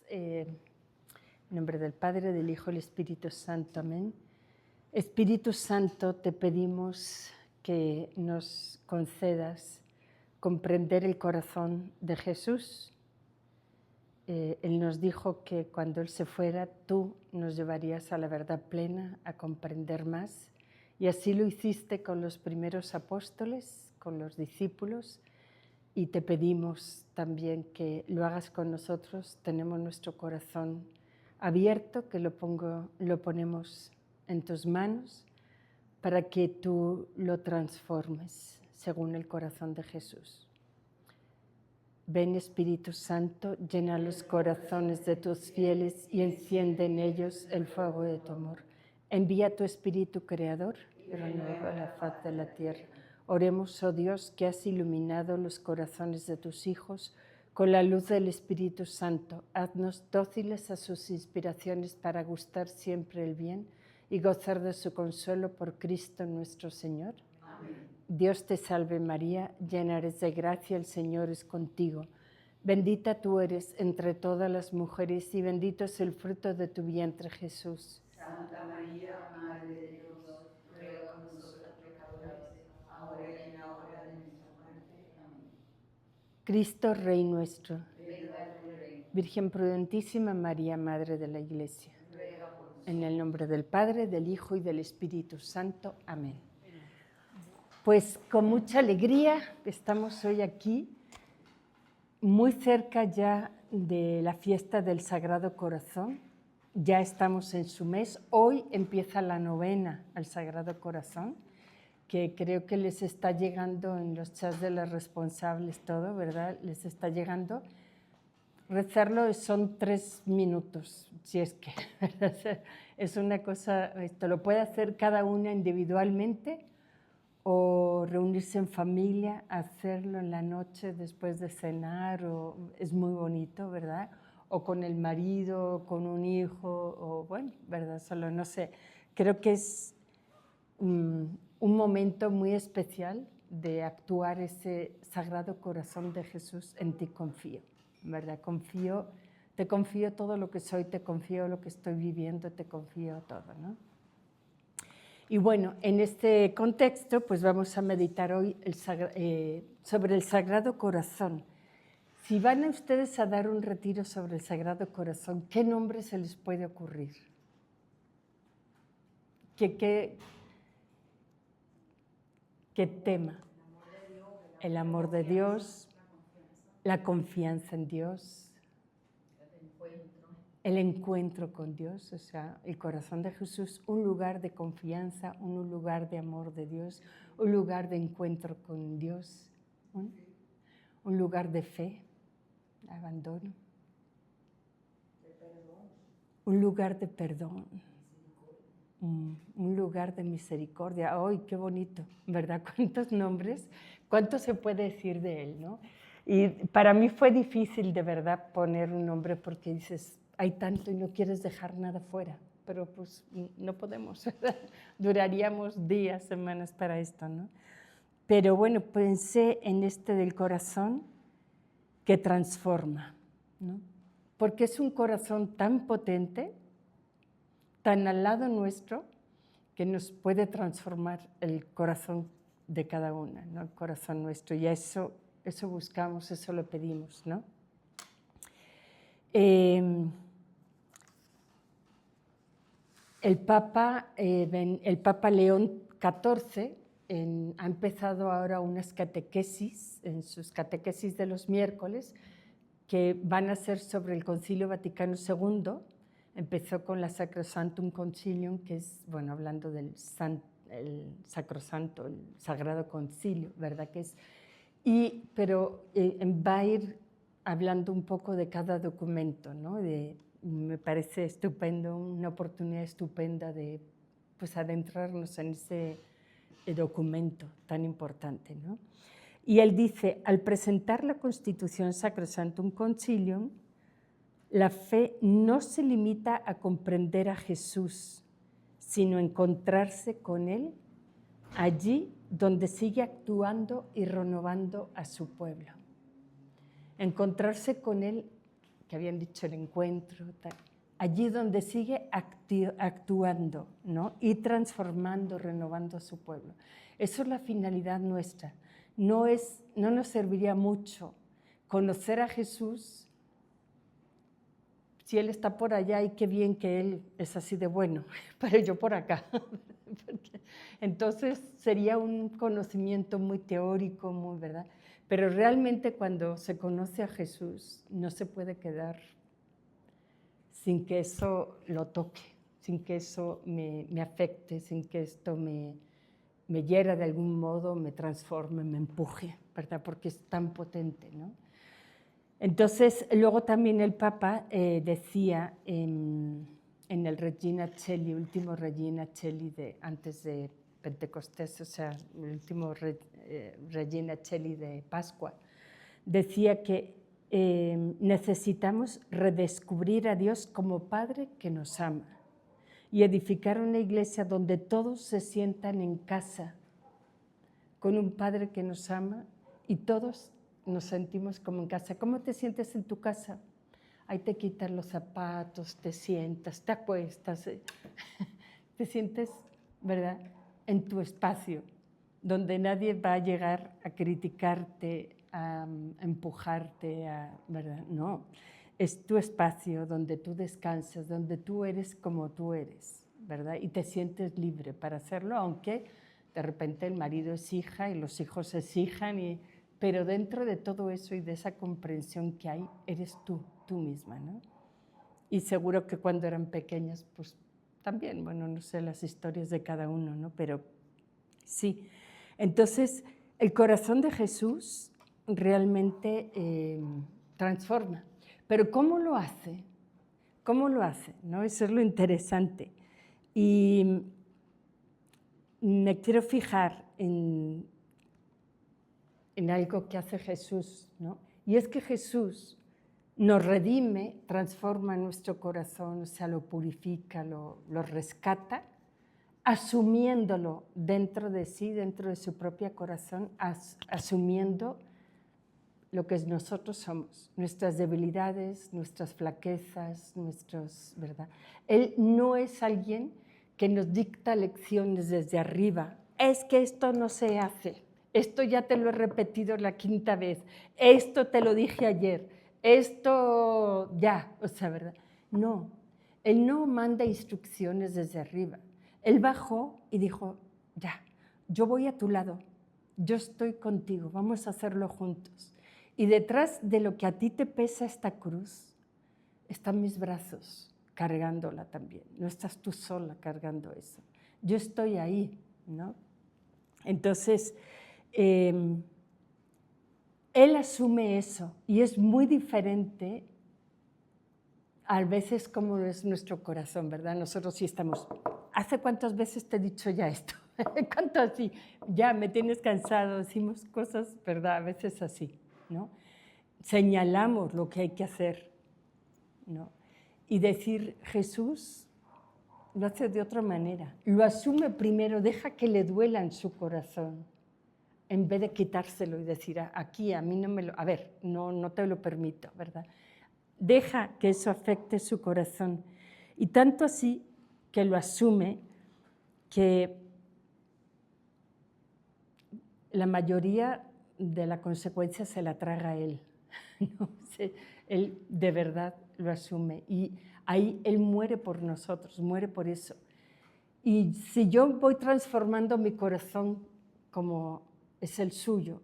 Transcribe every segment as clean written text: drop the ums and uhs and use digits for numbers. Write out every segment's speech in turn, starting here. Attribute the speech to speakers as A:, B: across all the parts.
A: En nombre del Padre, del Hijo y del Espíritu Santo. Amén. Espíritu Santo, te pedimos que nos concedas comprender el corazón de Jesús. Él nos dijo que cuando Él se fuera, tú nos llevarías a la verdad plena, a comprender más. Y así lo hiciste con los primeros apóstoles, con los discípulos. Y te pedimos también que lo hagas con nosotros. Tenemos nuestro corazón abierto, que lo ponemos en tus manos para que tú lo transformes según el corazón de Jesús. Ven, Espíritu Santo, llena los corazones de tus fieles y enciende en ellos el fuego de tu amor. Envía tu Espíritu Creador y renueva la faz de la tierra. Oremos, oh Dios, que has iluminado los corazones de tus hijos con la luz del Espíritu Santo. Haznos dóciles a sus inspiraciones para gustar siempre el bien y gozar de su consuelo por Cristo nuestro Señor. Amén. Dios te salve María, llena eres de gracia, el Señor es contigo. Bendita tú eres entre todas las mujeres y bendito es el fruto de tu vientre, Jesús.
B: Santa María, Madre de Dios, ruega por nosotros pecadores, ahora y en la hora de nuestra muerte. Amén.
A: Cristo, Rey nuestro.
B: Venga tu reino.
A: Virgen prudentísima María, Madre de la Iglesia.
B: Ruega por nosotros.
A: En el nombre del Padre, del Hijo y del Espíritu Santo. Amén. Pues con mucha alegría estamos hoy aquí, muy cerca ya de la fiesta del Sagrado Corazón. Ya estamos en su mes. Hoy empieza la novena al Sagrado Corazón, que creo que les está llegando en los chats de los responsables todo, ¿verdad? Les está llegando. Rezarlo son 3 minutos, si es que es una cosa, esto lo puede hacer cada una individualmente o reunirse en familia, hacerlo en la noche después de cenar, es muy bonito, ¿verdad? O con el marido, con un hijo, o bueno, ¿verdad? Solo no sé, creo que es un momento muy especial de actuar ese Sagrado Corazón de Jesús, en ti confío, ¿verdad? Te confío todo lo que soy, te confío lo que estoy viviendo, te confío todo, ¿no? Y bueno, en este contexto, pues vamos a meditar hoy sobre el Sagrado Corazón. Si van a ustedes a dar un retiro sobre el Sagrado Corazón, ¿qué nombre se les puede ocurrir? ¿Qué tema? El amor de Dios, la confianza en Dios, el encuentro con Dios, o sea, el corazón de Jesús, un lugar de confianza, un lugar de amor de Dios, un lugar de encuentro con Dios, un lugar de fe, abandono, un lugar de perdón, un lugar de misericordia. ¡Ay, qué bonito! ¿Verdad? ¿Cuántos nombres? ¿Cuánto se puede decir de él, no? Y para mí fue difícil de verdad poner un nombre porque dices, hay tanto y no quieres dejar nada fuera, pero pues no podemos, ¿verdad? Duraríamos días, semanas para esto, ¿no? Pero bueno, pensé en este del corazón que transforma, ¿no? Porque es un corazón tan potente, tan al lado nuestro, que nos puede transformar el corazón de cada una, ¿no? El corazón nuestro, y eso buscamos, eso lo pedimos, ¿no? El Papa León XIV ha empezado ahora unas catequesis, en sus catequesis de los miércoles, que van a ser sobre el Concilio Vaticano II. Empezó con la Sacrosanctum Concilium, que es, bueno, hablando del Sacrosanto, el Sagrado Concilio, ¿verdad? Que es, pero va a ir hablando un poco de cada documento, ¿no? Me parece estupendo, una oportunidad estupenda de pues, adentrarnos en ese documento tan importante, ¿no? Y él dice, al presentar la Constitución Sacrosanctum Concilium, la fe no se limita a comprender a Jesús, sino a encontrarse con Él allí donde sigue actuando y renovando a su pueblo. Encontrarse con Él, que habían dicho el encuentro, tal. Allí donde sigue actuando, ¿no? Y transformando, renovando a su pueblo. Eso es la finalidad nuestra. No nos serviría mucho conocer a Jesús si Él está por allá y qué bien que Él es así de bueno, pero yo por acá. Entonces sería un conocimiento muy teórico, muy, ¿verdad? Pero realmente cuando se conoce a Jesús no se puede quedar sin que eso lo toque, sin que eso me afecte, sin que esto me hiera de algún modo, me transforme, me empuje, ¿verdad? Porque es tan potente, ¿no? Entonces, luego también el Papa decía en el Regina Coeli, último Regina Coeli antes de Pentecostés, o sea, el último Regina Coeli de Pascua, decía que necesitamos redescubrir a Dios como Padre que nos ama y edificar una iglesia donde todos se sientan en casa con un Padre que nos ama y todos nos sentimos como en casa. ¿Cómo te sientes en tu casa? Ahí te quitas los zapatos, te sientas, te acuestas, te sientes, ¿verdad?, en tu espacio, donde nadie va a llegar a criticarte, a empujarte, ¿verdad? No, es tu espacio donde tú descansas, donde tú eres como tú eres, ¿verdad? Y te sientes libre para hacerlo, aunque de repente el marido exija y los hijos exijan, pero dentro de todo eso y de esa comprensión que hay, eres tú misma, ¿no? Y seguro que cuando eran pequeñas, pues también, bueno, no sé las historias de cada uno, ¿no? Pero sí. Entonces, el corazón de Jesús realmente transforma. Pero ¿cómo lo hace? ¿Cómo lo hace? ¿No? Eso es lo interesante. Y me quiero fijar en algo que hace Jesús, ¿no? Y es que Jesús nos redime, transforma nuestro corazón, o sea, lo purifica, lo rescata, asumiéndolo dentro de sí, dentro de su propio corazón, asumiendo lo que nosotros somos, nuestras debilidades, nuestras flaquezas, ¿verdad? Él no es alguien que nos dicta lecciones desde arriba. Es que esto no se hace, esto ya te lo he repetido la 5ª vez, esto te lo dije ayer, esto ya, o sea, ¿verdad? No, Él no manda instrucciones desde arriba. Él bajó y dijo, ya, yo voy a tu lado, yo estoy contigo, vamos a hacerlo juntos. Y detrás de lo que a ti te pesa esta cruz, están mis brazos cargándola también. No estás tú sola cargando eso. Yo estoy ahí, ¿no? Entonces, Él asume eso y es muy diferente a veces como es nuestro corazón, ¿verdad? Nosotros sí estamos, ¿hace cuántas veces te he dicho ya esto? ¿Cuánto así? Ya me tienes cansado, decimos cosas, ¿verdad? A veces así, ¿no? Señalamos lo que hay que hacer, ¿no? Y decir, Jesús lo hace de otra manera, lo asume primero, deja que le duela en su corazón, en vez de quitárselo y decir, aquí a mí no me lo, a ver, no te lo permito, ¿verdad? Deja que eso afecte su corazón. Y tanto así que lo asume que la mayoría de la consecuencia se la traga él. ¿No? Él de verdad lo asume y ahí Él muere por nosotros, muere por eso. Y si yo voy transformando mi corazón como es el suyo,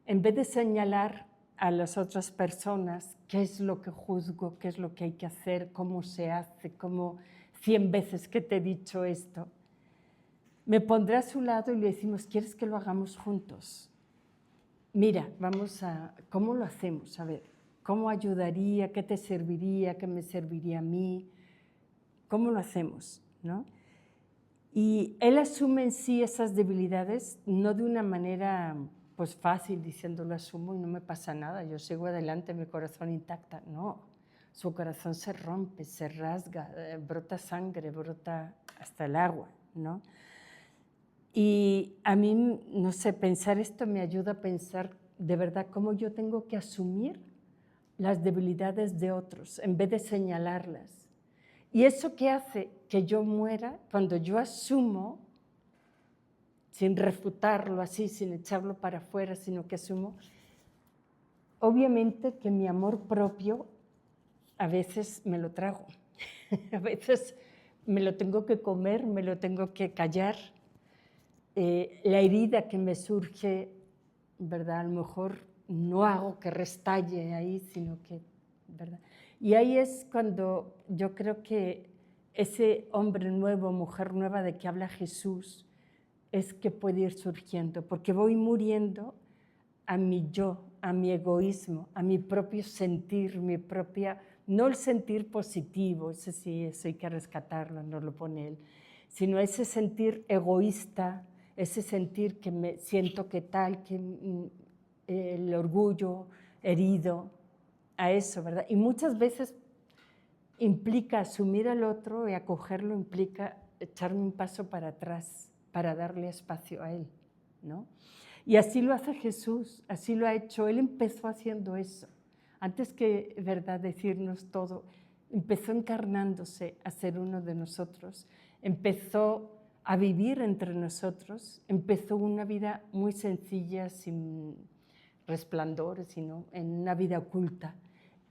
A: en vez de señalar a las otras personas qué es lo que juzgo, qué es lo que hay que hacer, cómo se hace, como 100 veces que te he dicho esto, me pondré a su lado y le decimos, ¿quieres que lo hagamos juntos? Mira, ¿cómo lo hacemos? A ver, ¿cómo ayudaría? ¿Qué te serviría? ¿Qué me serviría a mí? ¿Cómo lo hacemos? ¿No? Y Él asume en sí esas debilidades, no de una manera pues fácil, diciendo lo asumo y no me pasa nada, yo sigo adelante, mi corazón intacta. No, su corazón se rompe, se rasga, brota sangre, brota hasta el agua, ¿no? Y a mí, no sé, pensar esto me ayuda a pensar de verdad cómo yo tengo que asumir las debilidades de otros en vez de señalarlas. ¿Y eso qué hace? Que yo muera cuando yo asumo, sin refutarlo así, sin echarlo para afuera, sino que asumo, obviamente que mi amor propio a veces me lo trago, a veces me lo tengo que comer, me lo tengo que callar. La herida que me surge, ¿verdad? A lo mejor no hago que restalle ahí, sino que, ¿verdad? Y ahí es cuando yo creo que ese hombre nuevo, mujer nueva de que habla Jesús, es que puede ir surgiendo, porque voy muriendo a mi yo, a mi egoísmo, a mi propio sentir, mi propia, no el sentir positivo, ese sí, eso hay que rescatarlo, no lo pone él, sino ese sentir egoísta, ese sentir que me siento que tal, que el orgullo herido, a eso, ¿verdad? Y muchas veces implica asumir al otro y acogerlo, implica echarme un paso para atrás para darle espacio a él, ¿no? Y así lo hace Jesús, así lo ha hecho. Él empezó haciendo eso. Antes que, ¿verdad?, decirnos todo, empezó encarnándose a ser uno de nosotros, empezó a vivir entre nosotros, empezó una vida muy sencilla, sin resplandores, sino en una vida oculta.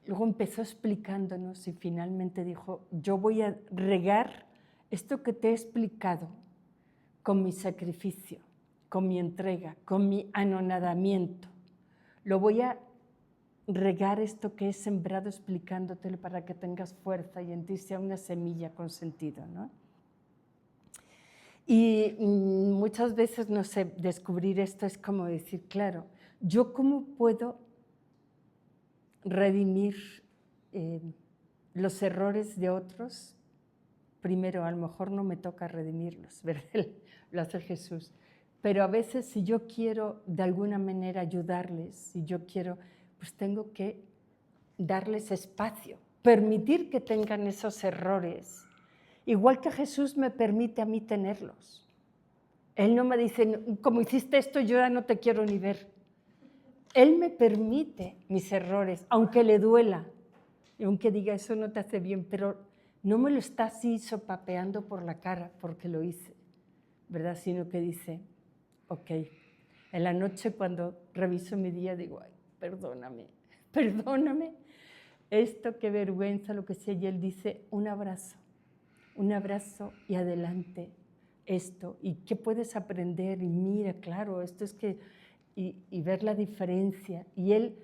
A: Luego empezó explicándonos y finalmente dijo, yo voy a regar esto que te he explicado con mi sacrificio, con mi entrega, con mi anonadamiento. Lo voy a regar esto que he sembrado explicándotelo para que tengas fuerza y en ti sea una semilla con sentido, ¿no? Y muchas veces, no sé, descubrir esto es como decir, claro, ¿yo cómo puedo redimir los errores de otros? Primero, a lo mejor no me toca redimirlos, ¿verdad? Lo hace Jesús. Pero a veces si yo quiero de alguna manera ayudarles, si yo quiero, pues tengo que darles espacio, permitir que tengan esos errores, igual que Jesús me permite a mí tenerlos. Él no me dice, como hiciste esto, yo ya no te quiero ni ver. Él me permite mis errores, aunque le duela, y aunque diga, eso no te hace bien, pero no me lo está así sopapeando por la cara porque lo hice, ¿verdad? Sino que dice, ok, en la noche cuando reviso mi día digo, ay, perdóname, perdóname, esto, qué vergüenza, lo que sea, y él dice, un abrazo y adelante esto, y qué puedes aprender, y mira, claro, esto es que, y ver la diferencia, y él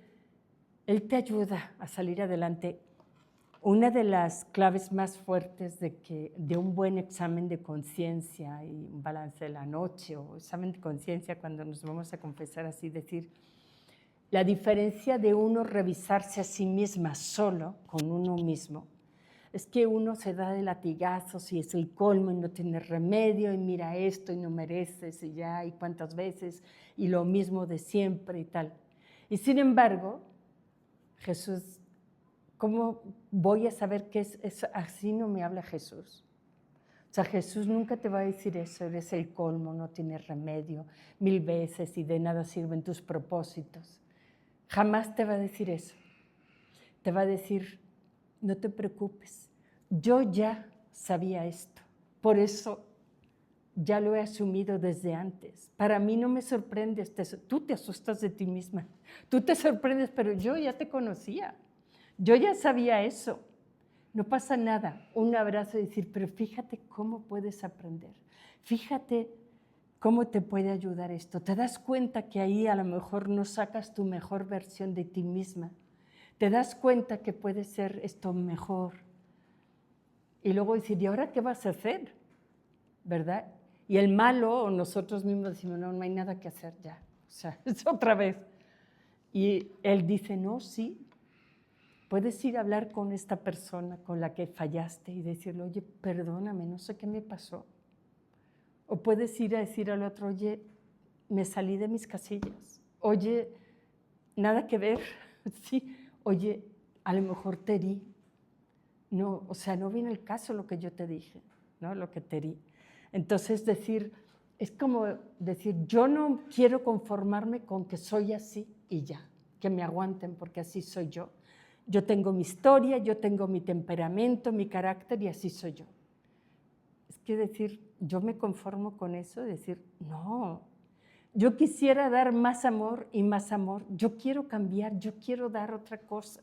A: te ayuda a salir adelante. Una de las claves más fuertes de un buen examen de conciencia y un balance de la noche o examen de conciencia cuando nos vamos a confesar así, decir, la diferencia de uno revisarse a sí misma solo con uno mismo es que uno se da de latigazos y es el colmo y no tiene remedio y mira esto y no mereces y ya y cuántas veces y lo mismo de siempre y tal. Y sin embargo, Jesús, ¿cómo voy a saber qué es eso? Así no me habla Jesús. O sea, Jesús nunca te va a decir eso, eres el colmo, no tienes remedio, 1000 veces y de nada sirven tus propósitos. Jamás te va a decir eso. Te va a decir, no te preocupes, yo ya sabía esto, por eso ya lo he asumido desde antes. Para mí no me sorprendes, tú te asustas de ti misma, tú te sorprendes, pero yo ya te conocía. Yo ya sabía eso, no pasa nada, un abrazo y decir, pero fíjate cómo puedes aprender, fíjate cómo te puede ayudar esto. Te das cuenta que ahí a lo mejor no sacas tu mejor versión de ti misma, te das cuenta que puede ser esto mejor. Y luego decir, ¿y ahora qué vas a hacer? ¿Verdad? Y el malo, o nosotros mismos decimos, no hay nada que hacer ya, o sea, es otra vez. Y él dice, no, sí. Puedes ir a hablar con esta persona con la que fallaste y decirle, oye, perdóname, no sé qué me pasó. O puedes ir a decir al otro, oye, me salí de mis casillas. Oye, nada que ver. Sí, oye, a lo mejor te herí. No, o sea, no viene el caso lo que yo te dije, ¿no? Lo que te herí. Entonces decir, es como decir, yo no quiero conformarme con que soy así y ya, que me aguanten porque así soy yo. yo tengo mi historia, yo tengo mi temperamento, mi carácter y así soy yo. Es que decir, yo me conformo con eso, decir, no, yo quisiera dar más amor y más amor, yo quiero cambiar, yo quiero dar otra cosa,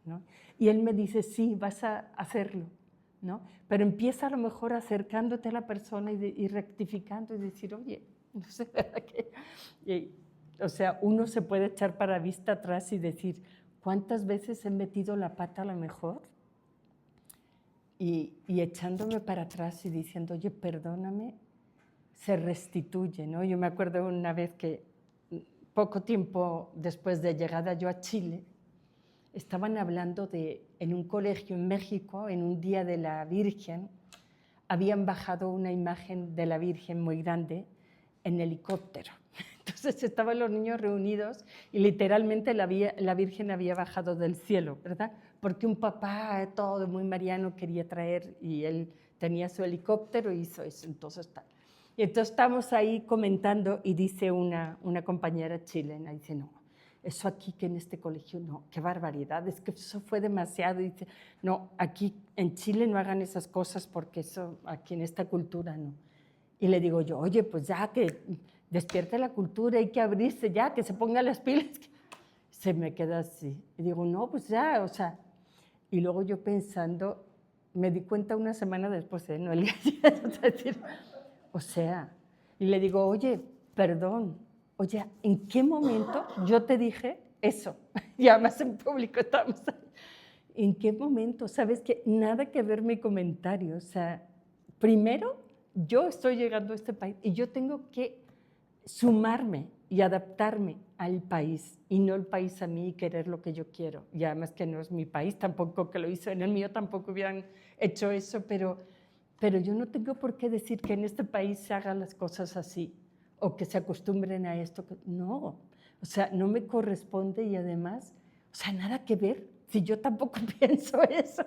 A: ¿no? Y él me dice, sí, vas a hacerlo, ¿no? Pero empieza a lo mejor acercándote a la persona y rectificando y decir, oye, no sé, ¿verdad que? O sea, uno se puede echar para vista atrás y decir, ¿cuántas veces he metido la pata a lo mejor? Y echándome para atrás y diciendo, oye, perdóname, se restituye, ¿no? Yo me acuerdo una vez que poco tiempo después de llegada yo a Chile, estaban hablando en un colegio en México, en un día de la Virgen, habían bajado una imagen de la Virgen muy grande en helicóptero. Entonces estaban los niños reunidos y literalmente la Virgen había bajado del cielo, ¿verdad? Porque un papá todo muy mariano quería traer y él tenía su helicóptero y hizo eso. Entonces estamos ahí comentando y dice una compañera chilena, dice, no, eso aquí que en este colegio, no, qué barbaridad, es que eso fue demasiado. Y dice, no, aquí en Chile no hagan esas cosas porque eso aquí en esta cultura no. Y le digo yo, oye, pues ya que despierte la cultura, hay que abrirse ya, que se ponga las pilas. Se me queda así. Y digo, no, pues ya, o sea. Y luego yo pensando, me di cuenta una semana después, no el día, o sea, y le digo, oye, perdón, oye, ¿en qué momento yo te dije eso? Y además en público estábamos ahí. ¿En qué momento? ¿Sabes qué? Nada que ver mi comentario. O sea, primero, yo estoy llegando a este país y yo tengo que sumarme y adaptarme al país y no el país a mí y querer lo que yo quiero. Y además que no es mi país, tampoco que lo hizo en el mío, tampoco hubieran hecho eso, pero yo no tengo por qué decir que en este país se hagan las cosas así o que se acostumbren a esto. No, o sea, no me corresponde y además, o sea, nada que ver. Si yo tampoco pienso eso,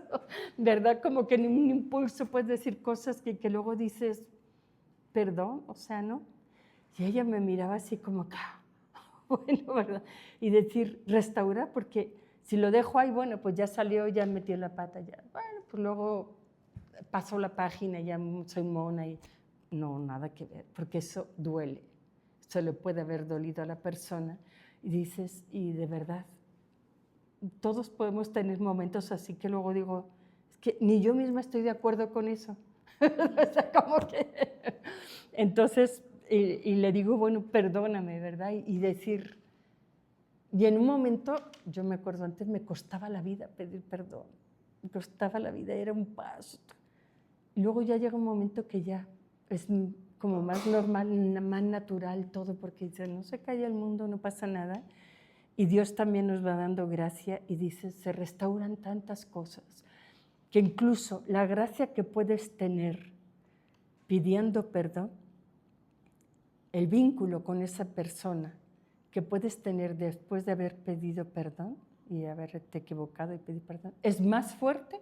A: ¿verdad? Como que en un impulso puedes decir cosas que luego dices, perdón, o sea, ¿no? Y ella me miraba así como, bueno, ¿verdad? Y decir, restaurar, porque si lo dejo ahí, bueno, pues ya salió, ya metió la pata, ya, bueno, pues luego pasó la página, ya soy mona y no, nada que ver, porque eso duele, eso le puede haber dolido a la persona y dices, y de verdad, todos podemos tener momentos así que luego digo, es que ni yo misma estoy de acuerdo con eso, o sea, como que, entonces, y le digo, bueno, perdóname, ¿verdad? Y decir, y en un momento, yo me acuerdo antes, me costaba la vida pedir perdón, me costaba la vida, era un paso. Y luego ya llega un momento que ya es como más normal, más natural todo, porque dice, no se calla el mundo, no pasa nada. Y Dios también nos va dando gracia y dice, se restauran tantas cosas, que incluso la gracia que puedes tener pidiendo perdón, el vínculo con esa persona que puedes tener después de haber pedido perdón y haberte equivocado y pedir perdón, es más fuerte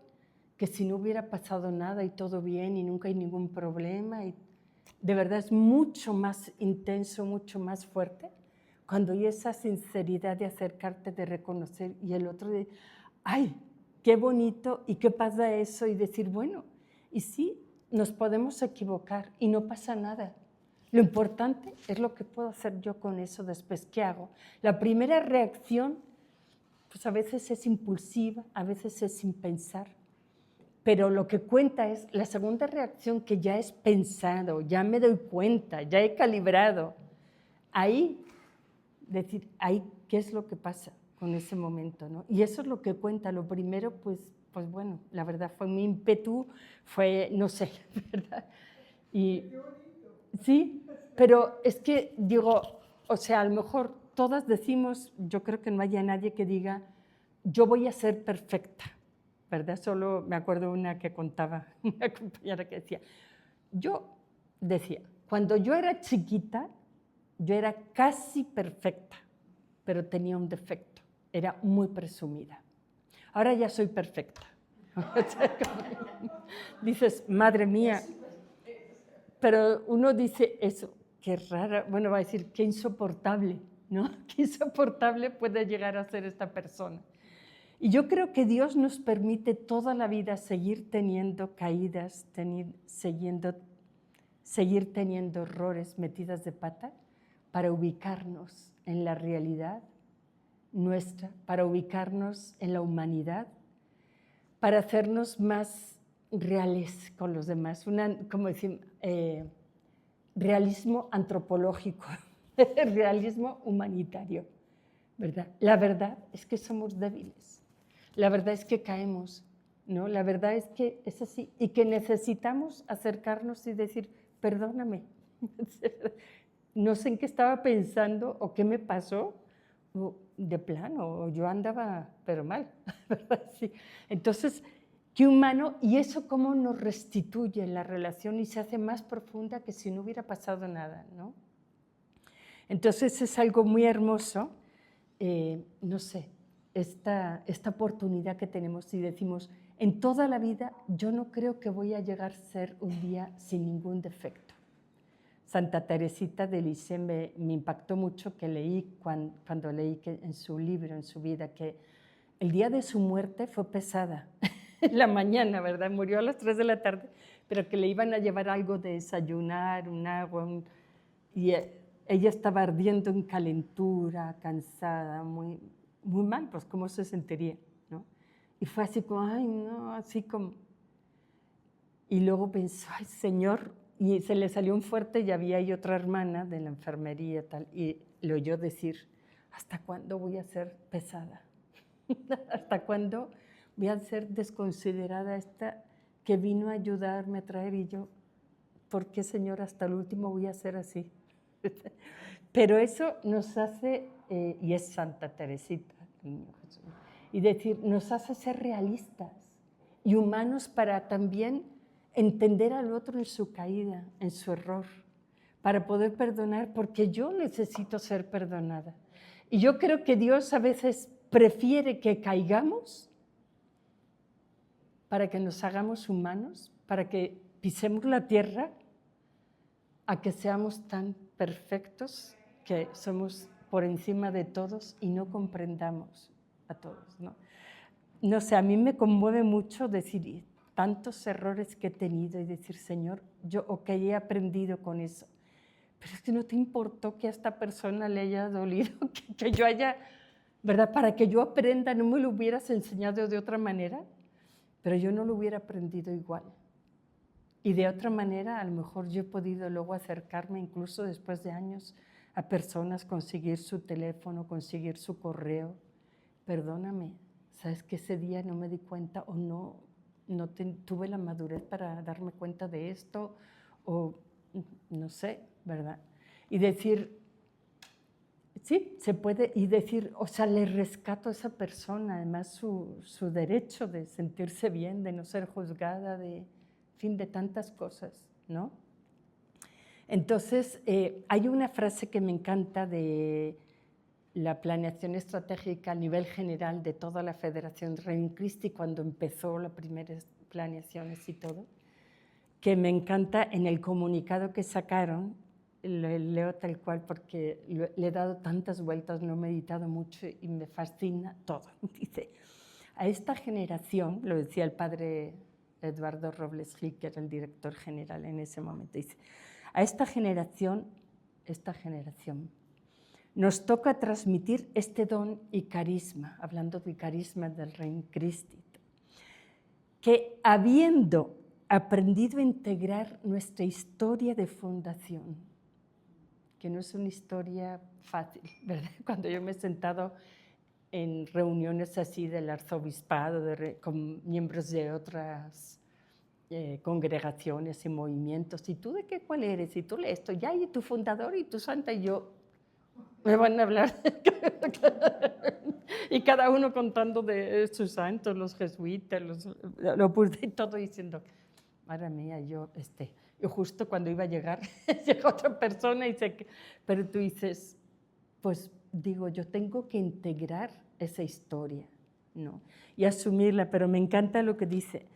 A: que si no hubiera pasado nada y todo bien y nunca hay ningún problema. Y de verdad es mucho más intenso, mucho más fuerte cuando hay esa sinceridad de acercarte, de reconocer y el otro de, ay, qué bonito y qué pasa eso y decir, bueno, y sí, nos podemos equivocar y no pasa nada. Lo importante es lo que puedo hacer yo con eso después. ¿Qué hago? La primera reacción, pues a veces es impulsiva, a veces es sin pensar. Pero lo que cuenta es la segunda reacción que ya es pensado, ya me doy cuenta, ya he calibrado. Ahí, decir, ahí, ¿qué es lo que pasa con ese momento, ¿no? Y eso es lo que cuenta. Lo primero, pues bueno, la verdad fue mi ímpetu, fue, no sé, ¿verdad? Y sí, pero es que digo, o sea, a lo mejor todas decimos, yo creo que no haya nadie que diga, yo voy a ser perfecta, ¿verdad? Solo me acuerdo una que contaba, una compañera que decía, yo decía, cuando yo era chiquita, yo era casi perfecta, pero tenía un defecto, era muy presumida. Ahora ya soy perfecta. Dices, madre mía, pero uno dice eso, qué rara, bueno, va a decir, qué insoportable, ¿no? Qué insoportable puede llegar a ser esta persona. Y yo creo que Dios nos permite toda la vida seguir teniendo caídas, seguir teniendo errores, metidas de pata, para ubicarnos en la realidad nuestra, para ubicarnos en la humanidad, para hacernos más reales con los demás, como decir, realismo antropológico, realismo humanitario, ¿verdad? La verdad es que somos débiles, la verdad es que caemos, ¿no? La verdad es que es así y que necesitamos acercarnos y decir, perdóname, no sé en qué estaba pensando o qué me pasó, de plano, o yo andaba, pero mal, ¿verdad? Sí. Entonces, qué humano, y eso cómo nos restituye la relación y se hace más profunda que si no hubiera pasado nada, ¿no? Entonces es algo muy hermoso, no sé, esta oportunidad que tenemos y decimos, en toda la vida yo no creo que voy a llegar a ser un día sin ningún defecto. Santa Teresita de Lisieux me impactó mucho que leí cuando leí que en su libro, en su vida, que el día de su muerte fue pesada, en la mañana, ¿verdad? Murió a las 3 de la tarde, pero que le iban a llevar algo de desayunar, un agua, y ella estaba ardiendo en calentura, cansada, muy, muy mal, pues cómo se sentiría, ¿no? Y fue así como, ay, no, así como... Y luego pensó, ay, Señor, y se le salió un fuerte y había ahí otra hermana de la enfermería tal, y le oyó decir, ¿hasta cuándo voy a ser pesada? ¿Hasta cuándo voy a ser desconsiderada esta que vino a ayudarme a traer? Y yo, ¿por qué, Señor, hasta el último voy a ser así? Pero eso nos hace, y es Santa Teresita, y decir, nos hace ser realistas y humanos para también entender al otro en su caída, en su error, para poder perdonar, porque yo necesito ser perdonada. Y yo creo que Dios a veces prefiere que caigamos para que nos hagamos humanos, para que pisemos la tierra, a que seamos tan perfectos que somos por encima de todos y no comprendamos a todos, ¿no? No sé, a mí me conmueve mucho decir tantos errores que he tenido y decir, Señor, yo he aprendido con eso, pero es que no te importó que a esta persona le haya dolido, que yo haya, ¿verdad? Para que yo aprenda, no me lo hubieras enseñado de otra manera, pero yo no lo hubiera aprendido igual. Y de otra manera, a lo mejor yo he podido luego acercarme, incluso después de años, a personas, conseguir su teléfono, conseguir su correo. Perdóname, sabes que ese día no me di cuenta o no tuve la madurez para darme cuenta de esto, o no sé, ¿verdad? Y decir, sí, se puede, y decir, o sea, le rescato a esa persona, además su derecho de sentirse bien, de no ser juzgada, de tantas cosas, ¿no? Entonces, hay una frase que me encanta de la planeación estratégica a nivel general de toda la Federación Regnum Christi cuando empezó las primeras planeaciones y todo, que me encanta en el comunicado que sacaron, leo tal cual porque le he dado tantas vueltas, lo he meditado mucho y me fascina todo. Dice, a esta generación, lo decía el padre Eduardo Robles Gil, que era el director general en ese momento, dice, a esta generación, nos toca transmitir este don y carisma, hablando del carisma del Regnum Christi, que habiendo aprendido a integrar nuestra historia de fundación, que no es una historia fácil, ¿verdad? Cuando yo me he sentado en reuniones así del arzobispado, con miembros de otras congregaciones y movimientos, ¿y tú de qué cuál eres? Y tú lees esto, ya, y tu fundador y tu santa, y yo, me van a hablar, y cada uno contando de sus santos, los jesuitas, lo y todo diciendo, madre mía, yo justo cuando iba a llegar, llega otra persona y dice, pero tú dices, pues digo, yo tengo que integrar esa historia, ¿no? Y asumirla, pero me encanta lo que dice,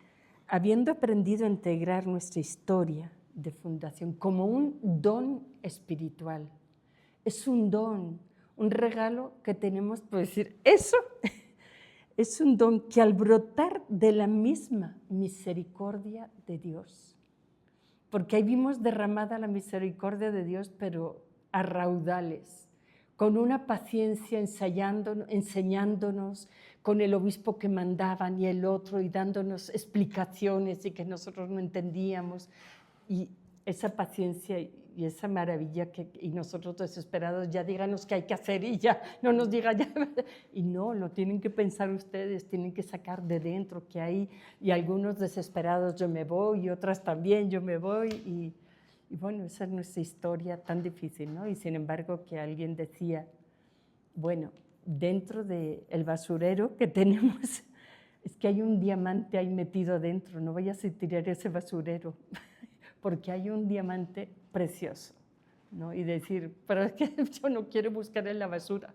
A: habiendo aprendido a integrar nuestra historia de fundación como un don espiritual, es un don, un regalo que tenemos por decir, eso es un don que al brotar de la misma misericordia de Dios, porque ahí vimos derramada la misericordia de Dios, pero a raudales, con una paciencia enseñándonos, con el obispo que mandaban y el otro, y dándonos explicaciones y que nosotros no entendíamos, y esa paciencia y esa maravilla y nosotros desesperados, ya díganos qué hay que hacer y ya, no nos diga ya. Y no, lo tienen que pensar ustedes, tienen que sacar de dentro que hay, y algunos desesperados, yo me voy, y otras también, yo me voy, y bueno, esa es nuestra historia tan difícil, ¿no? Y sin embargo que alguien decía, bueno, dentro del basurero que tenemos, es que hay un diamante ahí metido dentro, no vayas a tirar ese basurero, porque hay un diamante precioso, ¿no? Y decir, pero es que yo no quiero buscar en la basura.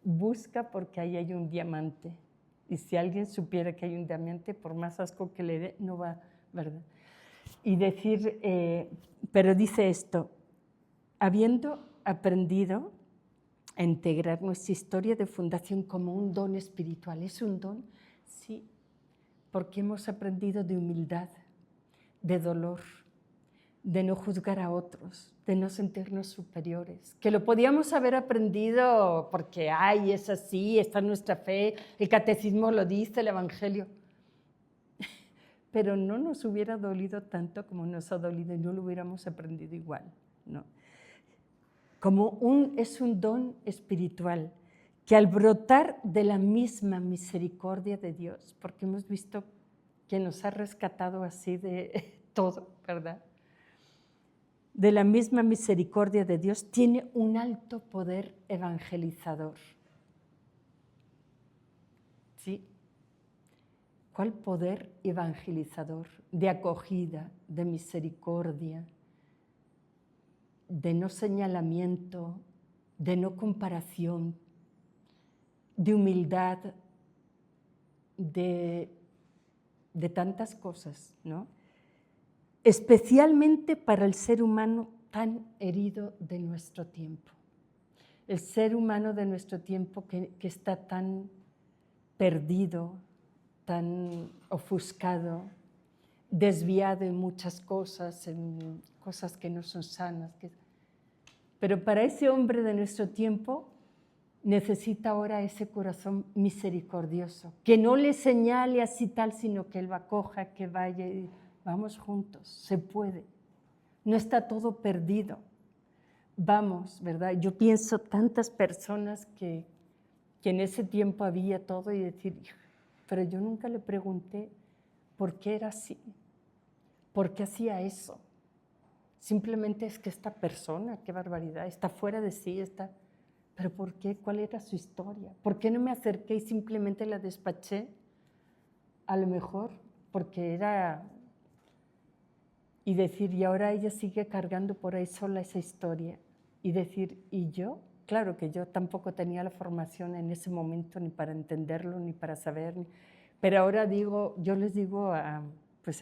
A: Busca porque ahí hay un diamante. Y si alguien supiera que hay un diamante, por más asco que le dé, no va, ¿verdad? Y decir, pero dice esto, habiendo aprendido a integrar nuestra historia de fundación como un don espiritual. ¿Es un don? Sí, porque hemos aprendido de humildad, de dolor, de no juzgar a otros, de no sentirnos superiores, que lo podíamos haber aprendido porque, ay, es así, está en nuestra fe, el catecismo lo dice, el evangelio, pero no nos hubiera dolido tanto como nos ha dolido y no lo hubiéramos aprendido igual, ¿no? Es un don espiritual que al brotar de la misma misericordia de Dios, porque hemos visto que nos ha rescatado así de todo, ¿verdad? De la misma misericordia de Dios, tiene un alto poder evangelizador. ¿Sí? ¿Cuál poder evangelizador? De acogida, de misericordia, de no señalamiento, de no comparación, de humildad, de tantas cosas, ¿no? Especialmente para el ser humano tan herido de nuestro tiempo. El ser humano de nuestro tiempo que está tan perdido, tan ofuscado, desviado en muchas cosas, en cosas que no son sanas. Pero para ese hombre de nuestro tiempo necesita ahora ese corazón misericordioso, que no le señale así tal, sino que él lo acoja, que vaya y vamos juntos, se puede. No está todo perdido. Vamos, ¿verdad? Yo pienso tantas personas que en ese tiempo había todo y decir, pero yo nunca le pregunté por qué era así, por qué hacía eso. Simplemente es que esta persona, qué barbaridad, está fuera de sí, está... ¿Pero por qué? ¿Cuál era su historia? ¿Por qué no me acerqué y simplemente la despaché? A lo mejor porque era... Y decir, y ahora ella sigue cargando por ahí sola esa historia. Y decir, ¿y yo? Claro que yo tampoco tenía la formación en ese momento ni para entenderlo, ni para saber. Pero ahora digo, yo les digo a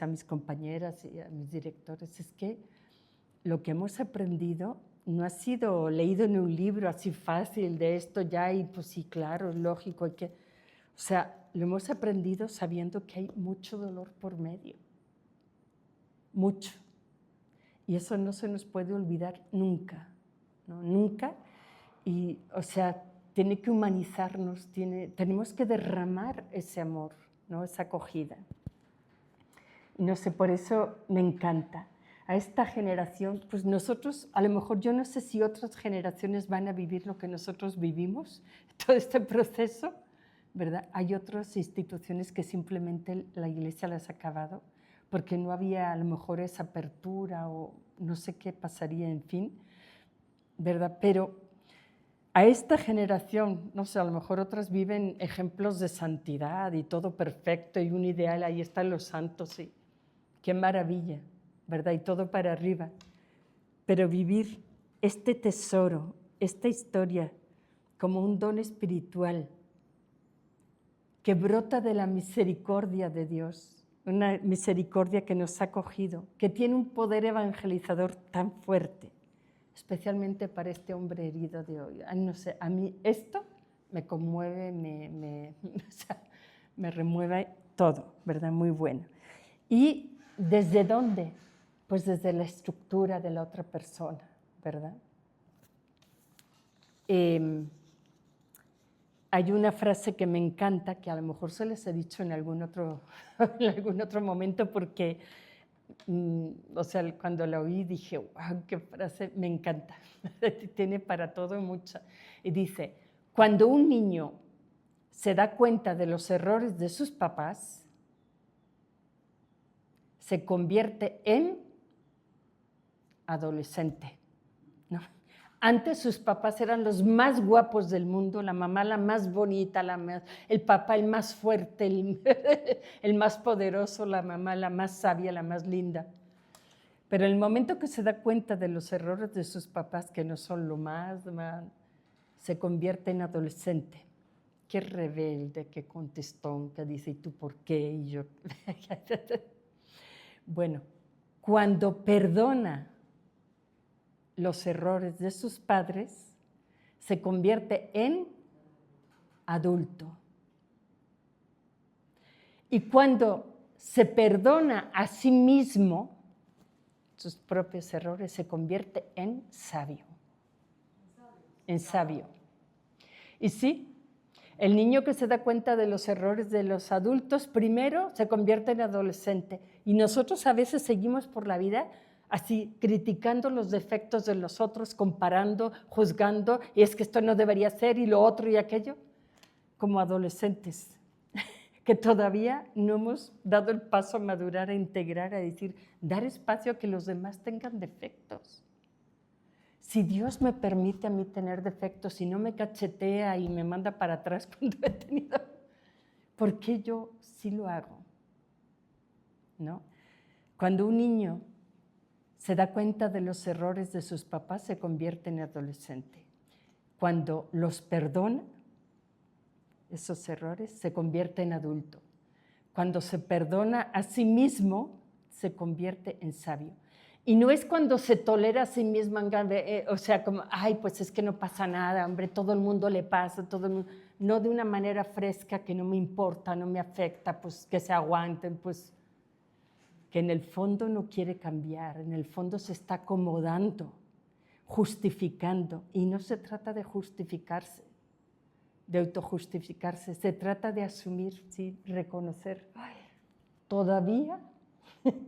A: mis compañeras y a mis directores, es que lo que hemos aprendido no ha sido leído en un libro así fácil de esto ya y pues sí, claro, lógico. O sea, lo hemos aprendido sabiendo que hay mucho dolor por medio. Mucho. Y eso no se nos puede olvidar nunca, ¿no? Nunca. Y, o sea, tiene que humanizarnos, tenemos que derramar ese amor, ¿no? Esa acogida. Y no sé, por eso me encanta. A esta generación, pues nosotros, a lo mejor yo no sé si otras generaciones van a vivir lo que nosotros vivimos, todo este proceso, ¿verdad? Hay otras instituciones que simplemente la Iglesia las ha acabado, porque no había a lo mejor esa apertura o no sé qué pasaría, en fin, ¿verdad? Pero a esta generación, no sé, a lo mejor otras viven ejemplos de santidad y todo perfecto y un ideal, ahí están los santos y qué maravilla, ¿verdad? Y todo para arriba. Pero vivir este tesoro, esta historia como un don espiritual que brota de la misericordia de Dios, una misericordia que nos ha acogido, que tiene un poder evangelizador tan fuerte, especialmente para este hombre herido de hoy. No sé, a mí esto me conmueve, o sea, me remueve todo, ¿verdad? Muy bueno. ¿Y desde dónde? Pues desde la estructura de la otra persona, ¿verdad? Hay una frase que me encanta, que a lo mejor se les he dicho en algún otro momento, porque, o sea, cuando la oí dije, wow, qué frase, me encanta. Tiene para todo mucha. Y dice, cuando un niño se da cuenta de los errores de sus papás, se convierte en adolescente, ¿no? Antes sus papás eran los más guapos del mundo, la mamá la más bonita, el papá el más fuerte, el más poderoso, la mamá la más sabia, la más linda. Pero el momento que se da cuenta de los errores de sus papás, que no son lo más, se convierte en adolescente. Qué rebelde, qué contestón, que dice, ¿y tú por qué? Y yo... Bueno, cuando perdona los errores de sus padres, se convierte en adulto. Y cuando se perdona a sí mismo sus propios errores, se convierte en sabio. En sabio. Y sí, el niño que se da cuenta de los errores de los adultos, primero se convierte en adolescente. Y nosotros a veces seguimos por la vida así, criticando los defectos de los otros, comparando, juzgando, y es que esto no debería ser, y lo otro y aquello, como adolescentes, que todavía no hemos dado el paso a madurar, a integrar, a decir, dar espacio a que los demás tengan defectos. Si Dios me permite a mí tener defectos y no me cachetea y me manda para atrás cuando he tenido, ¿por qué yo sí lo hago? ¿No? Cuando un niño se da cuenta de los errores de sus papás, se convierte en adolescente. Cuando los perdona, esos errores, se convierte en adulto. Cuando se perdona a sí mismo, se convierte en sabio. Y no es cuando se tolera a sí mismo, o sea, como, ay, pues es que no pasa nada, hombre, todo el mundo le pasa, todo el mundo. No de una manera fresca que no me importa, no me afecta, pues que se aguanten, pues que en el fondo no quiere cambiar, en el fondo se está acomodando, justificando. Y no se trata de justificarse, de autojustificarse, se trata de asumir, ¿sí? Reconocer, ay, todavía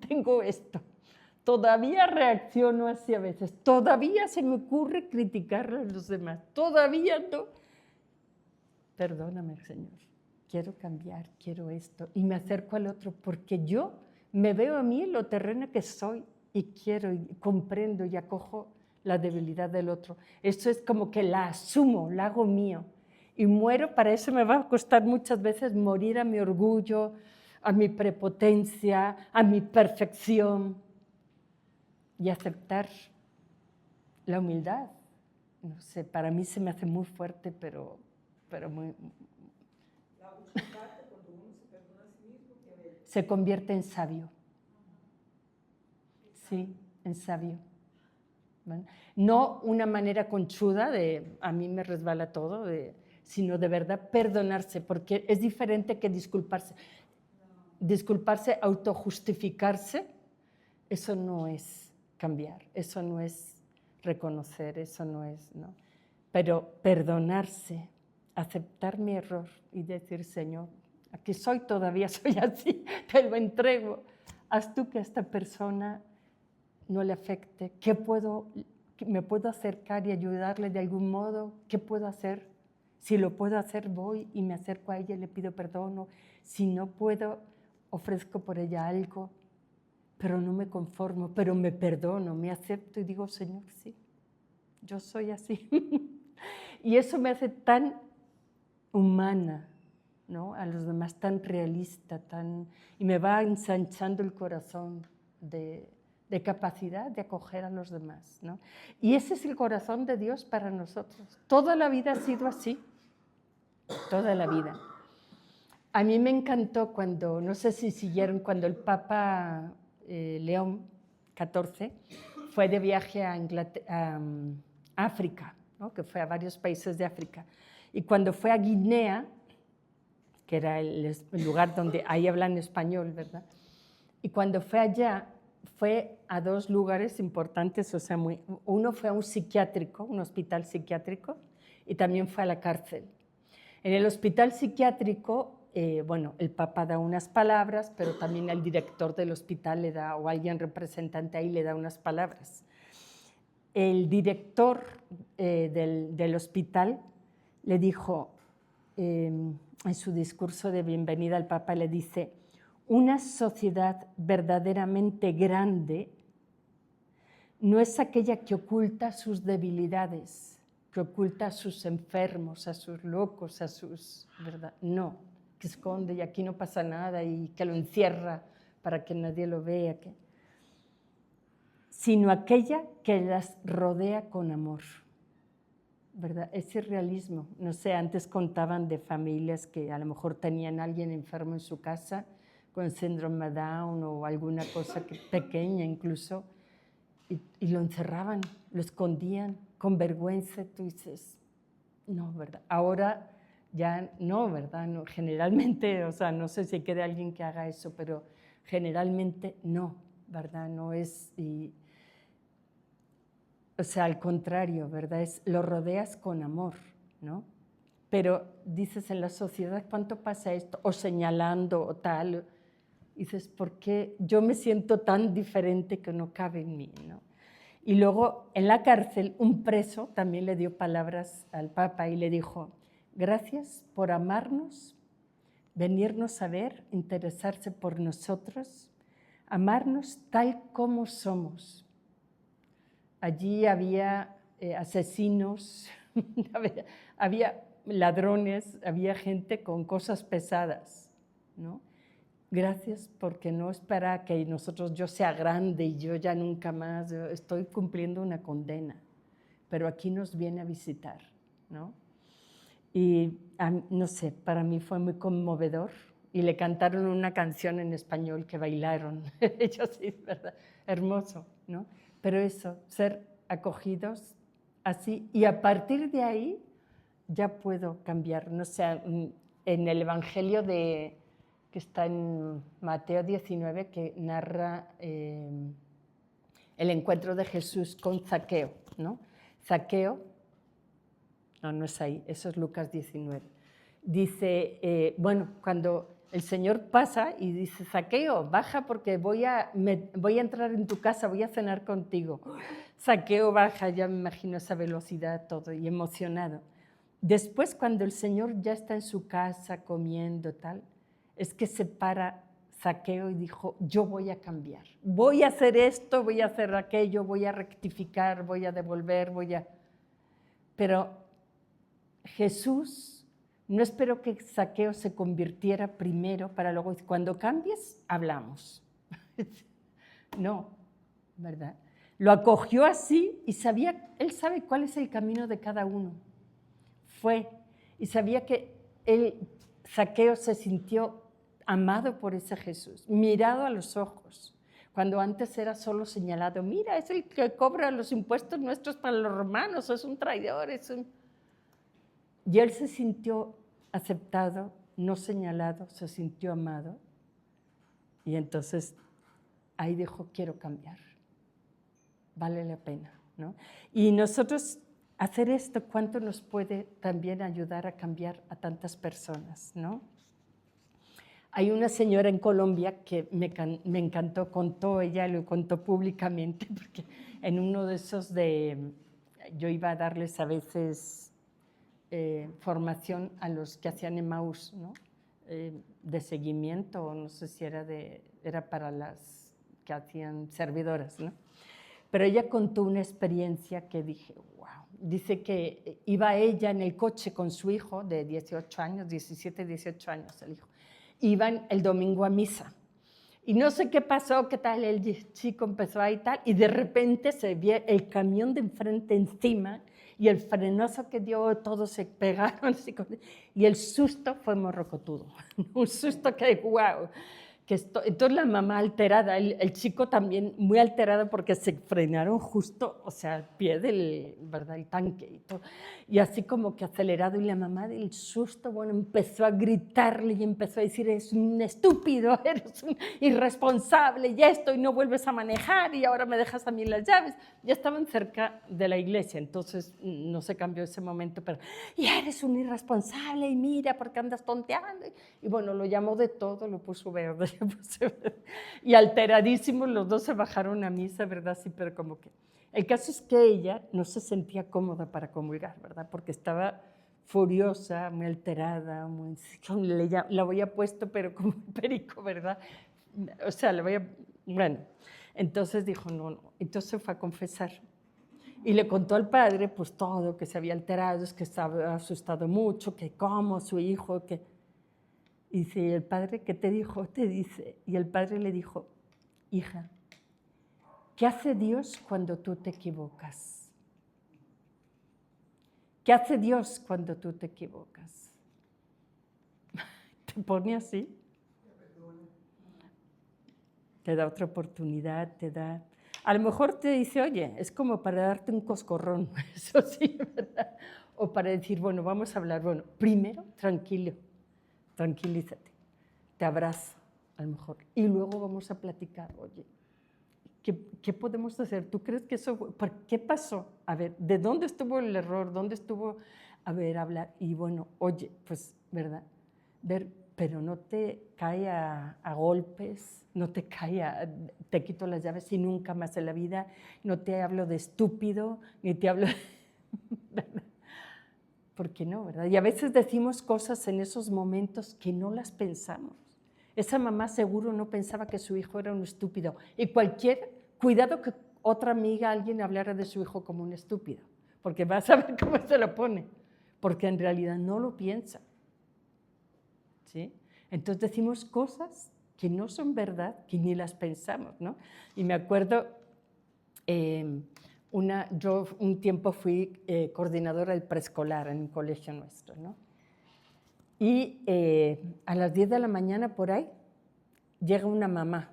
A: tengo esto, todavía reacciono así a veces, todavía se me ocurre criticarle a los demás, todavía no. Perdóname, Señor, quiero cambiar, quiero esto, y me acerco al otro porque yo me veo a mí en lo terreno que soy y quiero y comprendo y acojo la debilidad del otro. Eso es como que la asumo, la hago mío. Y muero, para eso me va a costar muchas veces morir a mi orgullo, a mi prepotencia, a mi perfección y aceptar la humildad. No sé, para mí se me hace muy fuerte, pero muy...
B: La última parte, cuando uno se perdona a sí mismo,
A: se convierte en sabio. Sí, en sabio. ¿Vale? No una manera conchuda de a mí me resbala todo, sino de verdad perdonarse, porque es diferente que disculparse. Disculparse, autojustificarse, eso no es cambiar, eso no es reconocer, eso no es, ¿no? Pero perdonarse, aceptar mi error y decir, Señor, aquí soy todavía, soy así, te lo entrego. Haz tú que a esta persona no le afecte. ¿Me puedo acercar y ayudarle de algún modo? ¿Qué puedo hacer? Si lo puedo hacer, voy y me acerco a ella y le pido perdón. Si no puedo, ofrezco por ella algo, pero no me conformo, pero me perdono, me acepto y digo, Señor, sí, yo soy así. Y eso me hace tan humana, ¿no? A los demás, tan realista, y me va ensanchando el corazón de capacidad de acoger a los demás, ¿no? Y ese es el corazón de Dios para nosotros. Toda la vida ha sido así, toda la vida. A mí me encantó cuando, no sé si siguieron, cuando el Papa León XIV fue de viaje a África, ¿no? Que fue a varios países de África. Y cuando fue a Guinea, que era el lugar donde ahí hablan español, ¿verdad? Y cuando fue allá, fue a 2 lugares importantes, o sea, uno fue a un psiquiátrico, un hospital psiquiátrico, y también fue a la cárcel. En el hospital psiquiátrico, bueno, el Papa da unas palabras, pero también el director del hospital le da, o alguien representante ahí le da unas palabras. El director del hospital le dijo, en su discurso de bienvenida al Papa, le dice, una sociedad verdaderamente grande no es aquella que oculta sus debilidades, que oculta a sus enfermos, a sus locos, a sus... ¿verdad? No, que esconde y aquí no pasa nada y que lo encierra para que nadie lo vea, sino aquella que las rodea con amor, ¿verdad? Ese realismo. No sé, antes contaban de familias que a lo mejor tenían a alguien enfermo en su casa con síndrome de Down o alguna cosa pequeña incluso, y lo encerraban, lo escondían con vergüenza. Tú dices, no, ¿verdad? Ahora ya no, ¿verdad? No, generalmente, o sea, no sé si queda alguien que haga eso, pero generalmente no, ¿verdad? No es... o sea, al contrario, ¿verdad? Lo rodeas con amor, ¿no? Pero dices, en la sociedad, ¿cuánto pasa esto? O señalando o tal. Dices, ¿por qué yo me siento tan diferente que no cabe en mí, ¿no? Y luego, en la cárcel, un preso también le dio palabras al Papa y le dijo, gracias por amarnos, venirnos a ver, interesarse por nosotros, amarnos tal como somos. Allí había asesinos, había ladrones, había gente con cosas pesadas, ¿no? Gracias porque no es para que yo sea grande y yo ya nunca más, yo estoy cumpliendo una condena, pero aquí nos viene a visitar, ¿no? Y no sé, para mí fue muy conmovedor y le cantaron una canción en español que bailaron, ellos sí, ¿verdad? Hermoso, ¿no? Pero eso, ser acogidos así, y a partir de ahí ya puedo cambiar. No sé, en el Evangelio que está en Mateo 19, que narra el encuentro de Jesús con Zaqueo, ¿no? Zaqueo, no es ahí, eso es Lucas 19. Dice, bueno, cuando el Señor pasa y dice, Zaqueo, baja porque voy a entrar en tu casa, voy a cenar contigo. Zaqueo baja, ya me imagino esa velocidad, todo, y emocionado. Después, cuando el Señor ya está en su casa comiendo, tal, es que se para Zaqueo y dijo, yo voy a cambiar, voy a hacer esto, voy a hacer aquello, voy a rectificar, voy a devolver, Pero Jesús no esperó que Zaqueo se convirtiera primero para luego, cuando cambies, hablamos. No, ¿verdad? Lo acogió así y él sabe cuál es el camino de cada uno. Fue, y sabía que Zaqueo se sintió amado por ese Jesús, mirado a los ojos, cuando antes era solo señalado, mira, es el que cobra los impuestos nuestros para los romanos, es un traidor, Y él se sintió aceptado, no señalado, se sintió amado, y entonces ahí dijo, quiero cambiar, vale la pena, ¿no? Y nosotros hacer esto, ¿cuánto nos puede también ayudar a cambiar a tantas personas, ¿no? Hay una señora en Colombia que me encantó, ella lo contó públicamente, porque en uno de esos yo iba a darles a veces formación a los que hacían Emmaús, ¿no? De seguimiento, no sé si era para las que hacían servidoras, ¿no? Pero ella contó una experiencia que dije, wow. Dice que iba ella en el coche con su hijo de 18 años, 17, 18 años el hijo. Iban el domingo a misa. Y no sé qué pasó, qué tal, el chico empezó ahí tal, y de repente se vio el camión de enfrente encima, y el frenazo que dio, todos se pegaron, y el susto fue morrocotudo. Un susto que, wow. entonces la mamá alterada, el chico también muy alterado porque se frenaron justo, o sea, al pie del, ¿verdad?, el tanque y todo. Y así como que acelerado, y la mamá del susto, bueno, empezó a gritarle y empezó a decir, eres un estúpido, eres un irresponsable y esto, y no vuelves a manejar y ahora me dejas a mí las llaves. Ya estaban cerca de la iglesia, entonces no se cambió ese momento, pero, y eres un irresponsable y mira, ¿por qué andas tonteando? Y bueno, lo llamó de todo, lo puso verde. Y alteradísimos los dos se bajaron a misa, ¿verdad? Sí, pero como que... El caso es que ella no se sentía cómoda para comulgar, ¿verdad? Porque estaba furiosa, muy alterada, muy... La había puesto, pero como un perico, ¿verdad? O sea, la había... Bueno, entonces dijo, no. Entonces fue a confesar. Y le contó al padre, pues todo, que se había alterado, que estaba asustado mucho, que cómo su hijo, que... Y dice, el padre, ¿qué te dijo? Te dice. Y el padre le dijo, hija, ¿qué hace Dios cuando tú te equivocas? ¿Qué hace Dios cuando tú te equivocas? Te pone así. Te da otra oportunidad, te da... A lo mejor te dice, oye, es como para darte un coscorrón, eso sí, ¿verdad? O para decir, bueno, vamos a hablar. Bueno, primero, tranquilízate. Te abrazo, a lo mejor. Y luego vamos a platicar, oye, ¿qué podemos hacer? ¿Tú crees que eso, por qué pasó? A ver, ¿de dónde estuvo el error? ¿Dónde estuvo? A ver, hablar. Y bueno, oye, pues, ¿verdad? Pero no te cae a golpes, no te cae te quito las llaves y nunca más en la vida, no te hablo de estúpido, ni te hablo, ¿verdad? ¿Por qué no, verdad? Y a veces decimos cosas en esos momentos que no las pensamos. Esa mamá seguro no pensaba que su hijo era un estúpido. Y cuidado que otra amiga, alguien hablara de su hijo como un estúpido, porque vas a ver cómo se lo pone, porque en realidad no lo piensa. ¿Sí? Entonces decimos cosas que no son verdad, que ni las pensamos, ¿no? Y me acuerdo, yo un tiempo fui coordinadora del preescolar en un colegio nuestro, ¿no? Y a las 10 de la mañana por ahí llega una mamá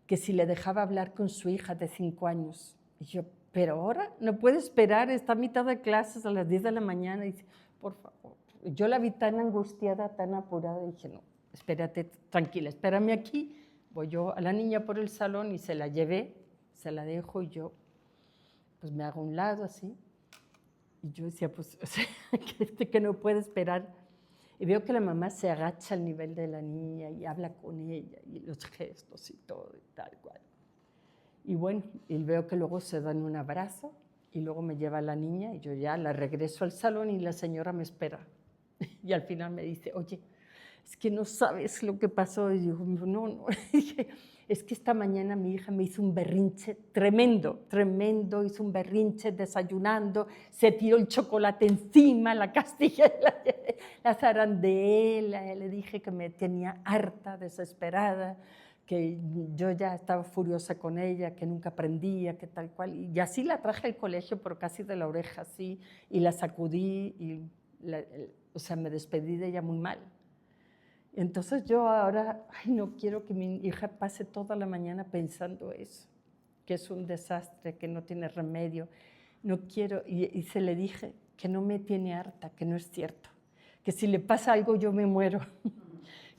A: que si le dejaba hablar con su hija de 5 años. Y yo, pero ahora no puede esperar, está a mitad de clases a las 10 de la mañana. Y dice, por favor. Yo la vi tan angustiada, tan apurada, y dije, no, espérate, tranquila, espérame aquí. Voy yo a la niña por el salón y se la llevé, se la dejo y yo pues me hago a un lado así. Y yo decía, pues, o sea, que no puede esperar. Y veo que la mamá se agacha al nivel de la niña y habla con ella, y los gestos y todo, y tal cual. Y bueno, y veo que luego se dan un abrazo, y luego me lleva a la niña, y yo ya la regreso al salón, y la señora me espera. Y al final me dice, oye, es que no sabes lo que pasó. Y digo, no. Es que esta mañana mi hija me hizo un berrinche tremendo, hizo un berrinche desayunando, se tiró el chocolate encima, la castilla, la zarandeé, le dije que me tenía harta, desesperada, que yo ya estaba furiosa con ella, que nunca aprendía, que tal cual. Y así la traje al colegio, pero casi de la oreja así, y la sacudí, y o sea, me despedí de ella muy mal. Entonces yo ahora, no quiero que mi hija pase toda la mañana pensando eso, que es un desastre, que no tiene remedio. No quiero, y se le dije que no me tiene harta, que no es cierto, que si le pasa algo yo me muero,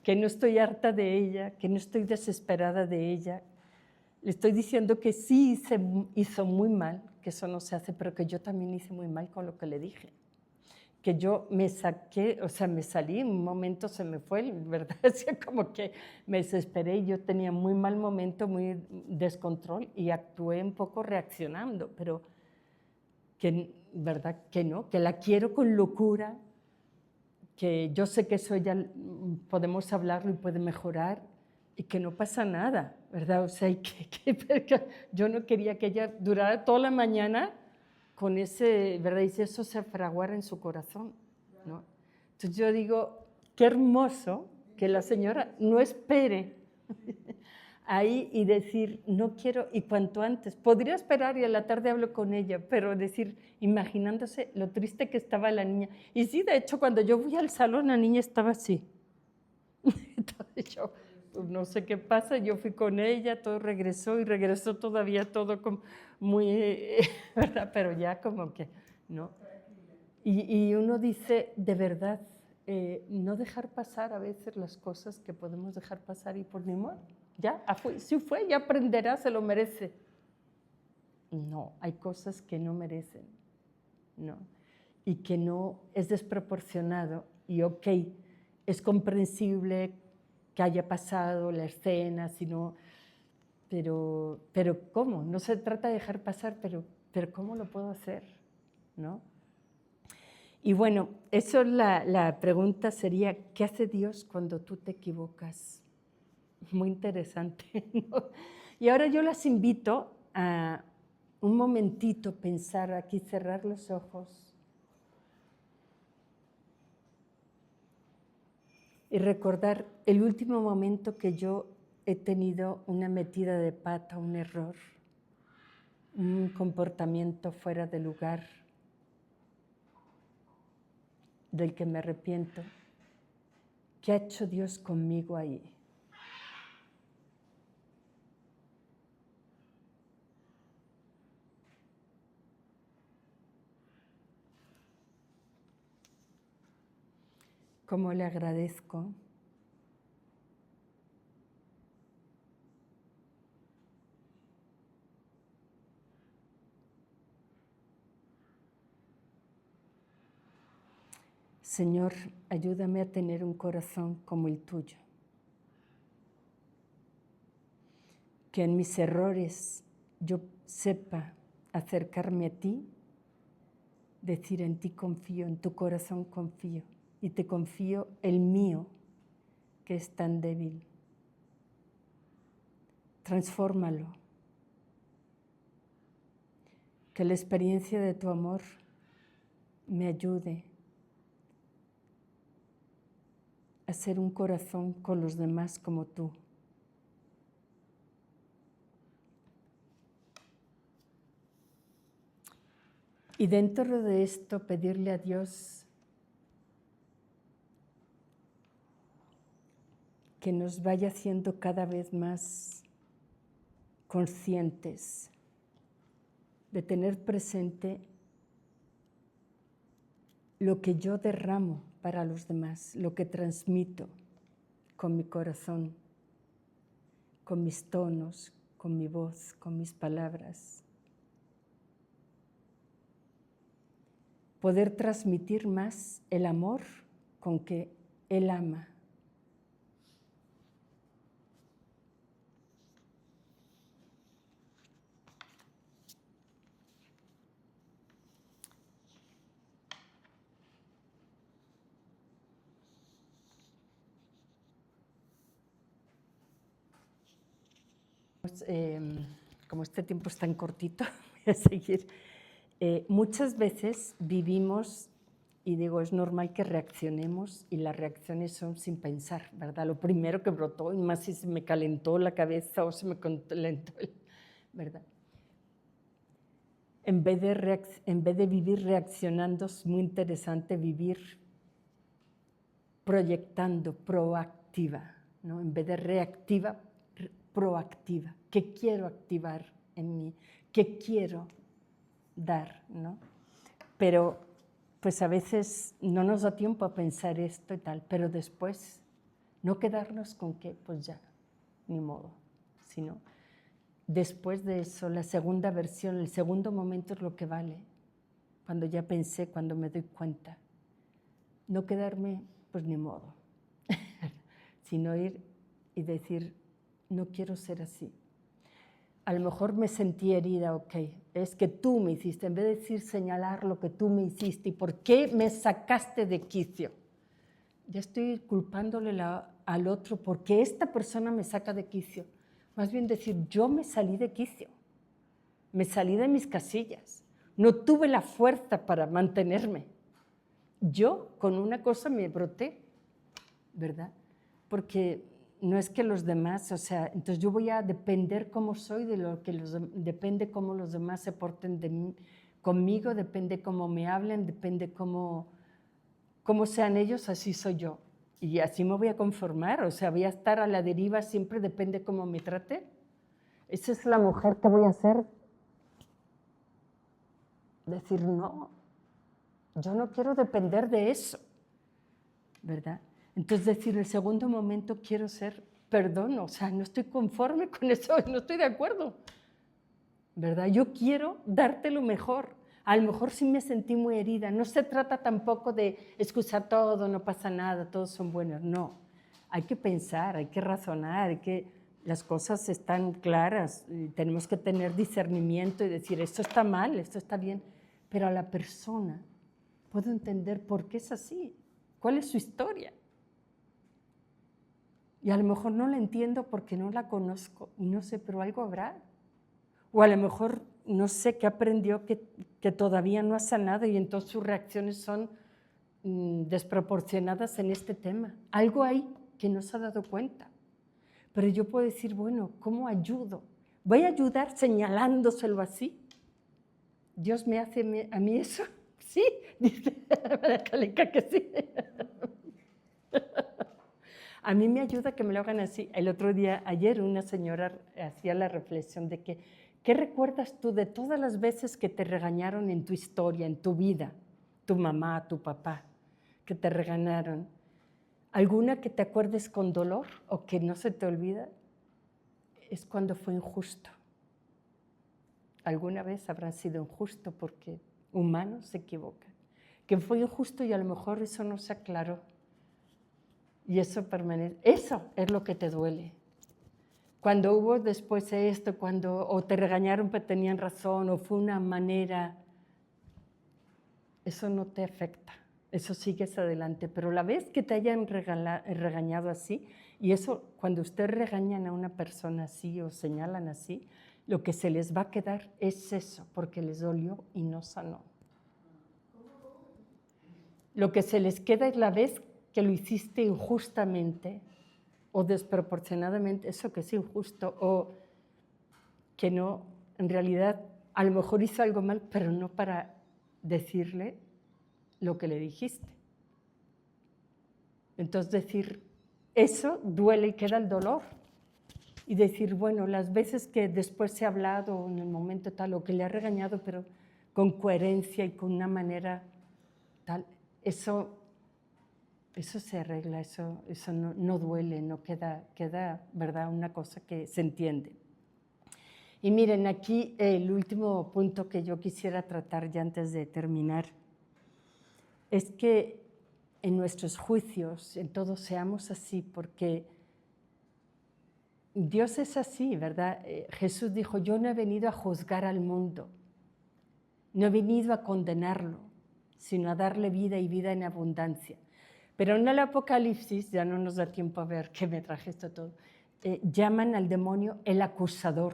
A: que no estoy harta de ella, que no estoy desesperada de ella. Le estoy diciendo que sí se hizo muy mal, que eso no se hace, pero que yo también hice muy mal con lo que le dije. Que yo me saqué, o sea, me salí, en un momento se me fue, ¿verdad? Como que me desesperé y yo tenía muy mal momento, muy descontrol y actué un poco reaccionando, pero que, ¿verdad? Que no, que la quiero con locura, que yo sé que eso ya podemos hablarlo y puede mejorar y que no pasa nada, ¿verdad? O sea, yo no quería que ella durara toda la mañana con ese, ¿verdad? Y si eso se fraguara en su corazón, ¿no? Entonces yo digo, qué hermoso que la señora no espere ahí y decir, no quiero, y cuanto antes. Podría esperar y a la tarde hablo con ella, pero decir, imaginándose lo triste que estaba la niña. Y sí, de hecho, cuando yo fui al salón, la niña estaba así. Entonces yo, no sé qué pasa, yo fui con ella, todo regresó y regresó todavía todo como muy, ¿verdad? Pero ya como que, ¿no? Y uno dice, de verdad, no dejar pasar a veces las cosas que podemos dejar pasar y por ni modo, ya, si fue, ya aprenderá, se lo merece. No, hay cosas que no merecen, ¿no? Y que no es desproporcionado y ok, es comprensible que haya pasado la escena, sino, pero ¿cómo? No se trata de dejar pasar, pero ¿cómo lo puedo hacer? ¿No? Y bueno, eso la pregunta sería, ¿qué hace Dios cuando tú te equivocas? Muy interesante, ¿no? Y ahora yo las invito a un momentito pensar aquí, cerrar los ojos y recordar el último momento que yo he tenido una metida de pata, un error, un comportamiento fuera de lugar, del que me arrepiento. ¿Qué ha hecho Dios conmigo ahí? ¿Cómo le agradezco? Señor, ayúdame a tener un corazón como el tuyo. Que en mis errores yo sepa acercarme a ti, decir en ti confío, en tu corazón confío, y te confío el mío, que es tan débil. Transfórmalo. Que la experiencia de tu amor me ayude a ser un corazón con los demás como tú. Y dentro de esto pedirle a Dios que nos vaya haciendo cada vez más conscientes de tener presente lo que yo derramo para los demás, lo que transmito con mi corazón, con mis tonos, con mi voz, con mis palabras. Poder transmitir más el amor con que Él ama. Como este tiempo es tan cortito, voy a seguir. Muchas veces vivimos, y digo, es normal que reaccionemos, y las reacciones son sin pensar, ¿verdad? Lo primero que brotó, y más si se me calentó la cabeza o se me calentó, ¿verdad? En vez de vivir reaccionando, es muy interesante vivir proyectando, proactiva, ¿no? En vez de reactiva, proactiva. ¿Qué quiero activar en mí? ¿Qué quiero dar, ¿no? Pero pues a veces no nos da tiempo a pensar esto y tal, pero después no quedarnos con que pues ya, ni modo, sino después de eso, la segunda versión, el segundo momento es lo que vale, cuando ya pensé, cuando me doy cuenta. No quedarme pues ni modo, sino ir y decir, no quiero ser así. A lo mejor me sentí herida, ok, es que tú me hiciste, en vez de decir señalar lo que tú me hiciste y por qué me sacaste de quicio. Ya estoy culpándole al otro porque esta persona me saca de quicio. Más bien decir, yo me salí de quicio, me salí de mis casillas, no tuve la fuerza para mantenerme. Yo con una cosa me broté, ¿verdad? Porque no es que los demás, o sea, entonces yo voy a depender cómo soy de lo que depende cómo los demás se porten conmigo, depende cómo me hablen, depende cómo sean ellos, así soy yo. y así me voy a conformar, o sea, voy a estar a la deriva, siempre depende cómo me trate. Esa es la mujer que voy a ser. Decir, no, yo no quiero depender de eso, ¿verdad? Entonces decir, el segundo momento quiero ser perdón, o sea, no estoy conforme con eso, no estoy de acuerdo, ¿verdad? Yo quiero darte lo mejor. A lo mejor sí me sentí muy herida. No se trata tampoco de excusar todo, no pasa nada, todos son buenos. No, hay que pensar, hay que razonar, las cosas están claras, y tenemos que tener discernimiento y decir, esto está mal, esto está bien. Pero a la persona puedo entender por qué es así, cuál es su historia. Y a lo mejor no la entiendo porque no la conozco y no sé, pero algo habrá. O a lo mejor no sé qué aprendió que todavía no ha sanado y entonces sus reacciones son desproporcionadas en este tema. Algo hay que no se ha dado cuenta. Pero yo puedo decir, bueno, ¿cómo ayudo? ¿Voy a ayudar señalándoselo así? ¿Dios me hace a mí eso? Sí, dice Caleca que sí. A mí me ayuda que me lo hagan así. El otro día, ayer, una señora hacía la reflexión de que, ¿qué recuerdas tú de todas las veces que te regañaron en tu historia, en tu vida? Tu mamá, tu papá, que te regañaron. ¿Alguna que te acuerdes con dolor o que no se te olvida? Es cuando fue injusto. Alguna vez habrá sido injusto porque humanos se equivocan. Que fue injusto y a lo mejor eso no se aclaró. Y eso permanece. Eso es lo que te duele. Cuando hubo después de esto, o te regañaron pero tenían razón, o fue una manera, eso no te afecta. Eso sigues adelante. Pero la vez que te hayan regañado así, y eso cuando ustedes regañan a una persona así o señalan así, lo que se les va a quedar es eso, porque les dolió y no sanó. Lo que se les queda es la vez que lo hiciste injustamente o desproporcionadamente, eso que es injusto, o que no, en realidad, a lo mejor hizo algo mal, pero no para decirle lo que le dijiste. Entonces decir, eso duele y queda el dolor. Y decir, bueno, las veces que después se ha hablado en el momento tal, o que le ha regañado, pero con coherencia y con una manera tal, eso se arregla, eso no duele, no queda, ¿verdad? Una cosa que se entiende. Y miren, aquí el último punto que yo quisiera tratar ya antes de terminar es que en nuestros juicios, en todos seamos así, porque Dios es así, ¿verdad? Jesús dijo, yo no he venido a juzgar al mundo, no he venido a condenarlo, sino a darle vida y vida en abundancia. Pero en el Apocalipsis, ya no nos da tiempo a ver que me traje esto todo, llaman al demonio el acusador,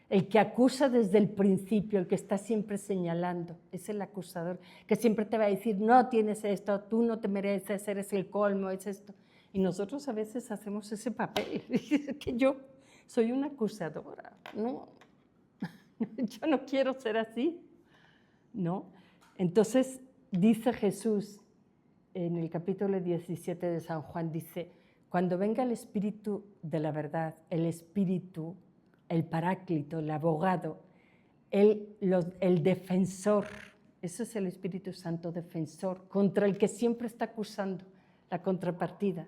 A: el que acusa desde el principio, el que está siempre señalando, es el acusador, que siempre te va a decir, no tienes esto, tú no te mereces, eres el colmo, es esto. Y nosotros a veces hacemos ese papel, que yo soy una acusadora, no, yo no quiero ser así, ¿no? Entonces dice Jesús, en el capítulo 17 de San Juan, dice, cuando venga el Espíritu de la verdad, el Espíritu, el Paráclito, el abogado, el defensor, eso es el Espíritu Santo defensor, contra el que siempre está acusando, la contrapartida.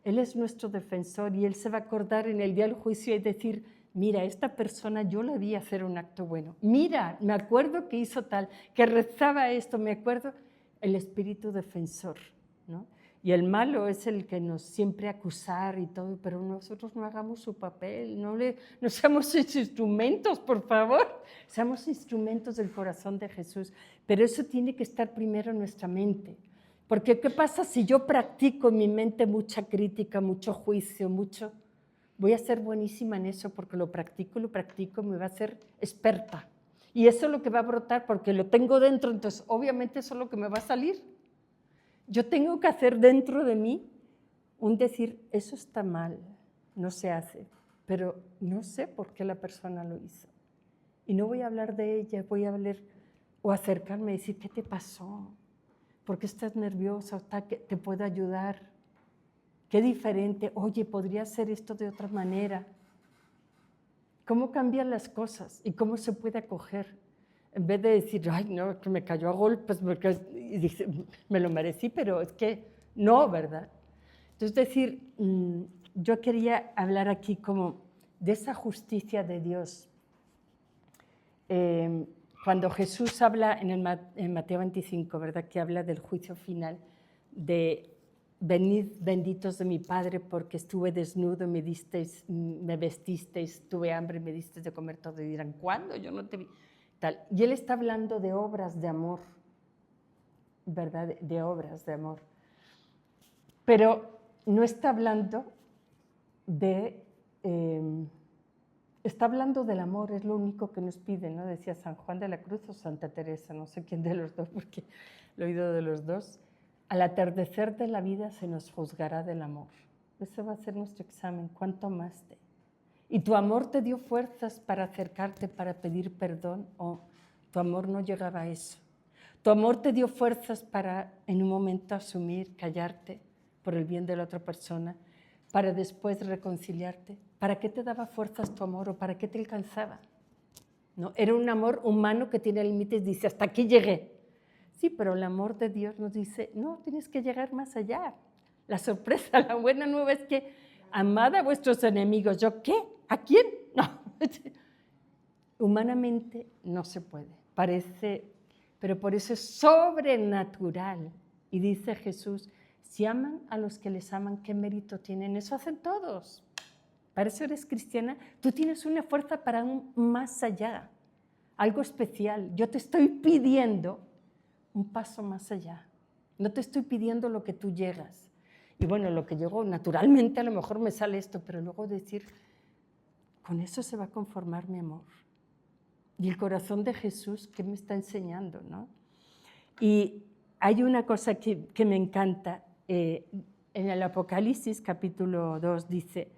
A: Él es nuestro defensor y Él se va a acordar en el día del juicio y decir, mira, esta persona yo le vi hacer un acto bueno. Mira, me acuerdo que hizo tal, que rezaba esto, me acuerdo. El espíritu defensor, ¿no? Y el malo es el que nos siempre acusar y todo, pero nosotros no hagamos su papel, no seamos sus instrumentos, por favor, seamos instrumentos del corazón de Jesús. Pero eso tiene que estar primero en nuestra mente. Porque ¿qué pasa si yo practico en mi mente mucha crítica, mucho juicio, voy a ser buenísima en eso porque lo practico, me va a ser experta. Y eso es lo que va a brotar porque lo tengo dentro, entonces obviamente eso es lo que me va a salir. Yo tengo que hacer dentro de mí un decir, eso está mal, no se hace, pero no sé por qué la persona lo hizo. Y no voy a hablar de ella, voy a hablar o acercarme y decir, ¿qué te pasó? ¿Por qué estás nerviosa? ¿Te puedo ayudar? qué diferente, oye, podría hacer esto de otra manera. ¿Cómo cambian las cosas y cómo se puede acoger? En vez de decir, ay, no, que me cayó a golpes, porque y dice, me lo merecí, pero es que no, ¿verdad? Entonces, decir, yo quería hablar aquí como de esa justicia de Dios. Cuando Jesús habla en Mateo 25, ¿verdad? Que habla del juicio final, de venid benditos de mi Padre porque estuve desnudo, me vestisteis, tuve hambre, me disteis de comer todo. Y dirán, ¿cuándo? Yo no te vi. Tal. Y él está hablando de obras de amor, ¿verdad? De obras de amor. Pero no está hablando está hablando del amor, es lo único que nos pide, ¿no? Decía San Juan de la Cruz o Santa Teresa, no sé quién de los dos, porque lo he oído de los dos. Al atardecer de la vida se nos juzgará del amor. Ese va a ser nuestro examen, ¿cuánto amaste? ¿Y tu amor te dio fuerzas para acercarte, para pedir perdón? ¿O tu amor no llegaba a eso? ¿Tu amor te dio fuerzas para en un momento asumir, callarte por el bien de la otra persona, para después reconciliarte? ¿Para qué te daba fuerzas tu amor o para qué te alcanzaba? ¿No? Era un amor humano que tiene límites, dice, hasta aquí llegué. Sí, pero el amor de Dios nos dice, no, tienes que llegar más allá. La sorpresa, la buena nueva es que amad a vuestros enemigos. ¿Yo qué? ¿A quién? No. Humanamente no se puede. Parece, pero por eso es sobrenatural. Y dice Jesús, si aman a los que les aman, ¿qué mérito tienen? Eso hacen todos. Para eso eres cristiana. Tú tienes una fuerza para un más allá, algo especial. Yo te estoy pidiendo un paso más allá. No te estoy pidiendo lo que tú llegas. Y bueno, lo que llego naturalmente, a lo mejor me sale esto, pero luego decir, con eso se va a conformar mi amor. Y el corazón de Jesús, ¿qué me está enseñando, no? Y hay una cosa que me encanta. En el Apocalipsis, capítulo 2, dice,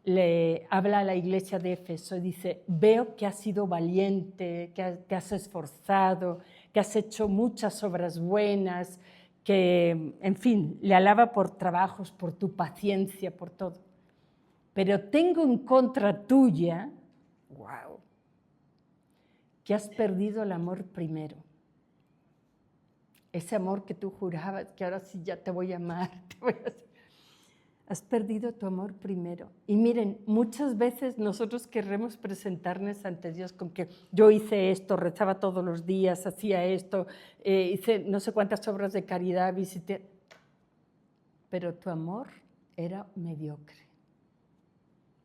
A: le habla a la iglesia de Éfeso, dice, veo que has sido valiente, que te has esforzado, que has hecho muchas obras buenas, que, en fin, le alaba por trabajos, por tu paciencia, por todo. Pero tengo en contra tuya, wow, que has perdido el amor primero. Ese amor que tú jurabas, que ahora sí ya te voy a amar, has perdido tu amor primero. Y miren, muchas veces nosotros queremos presentarnos ante Dios con que yo hice esto, rezaba todos los días, hacía esto, hice no sé cuántas obras de caridad, visité, pero tu amor era mediocre.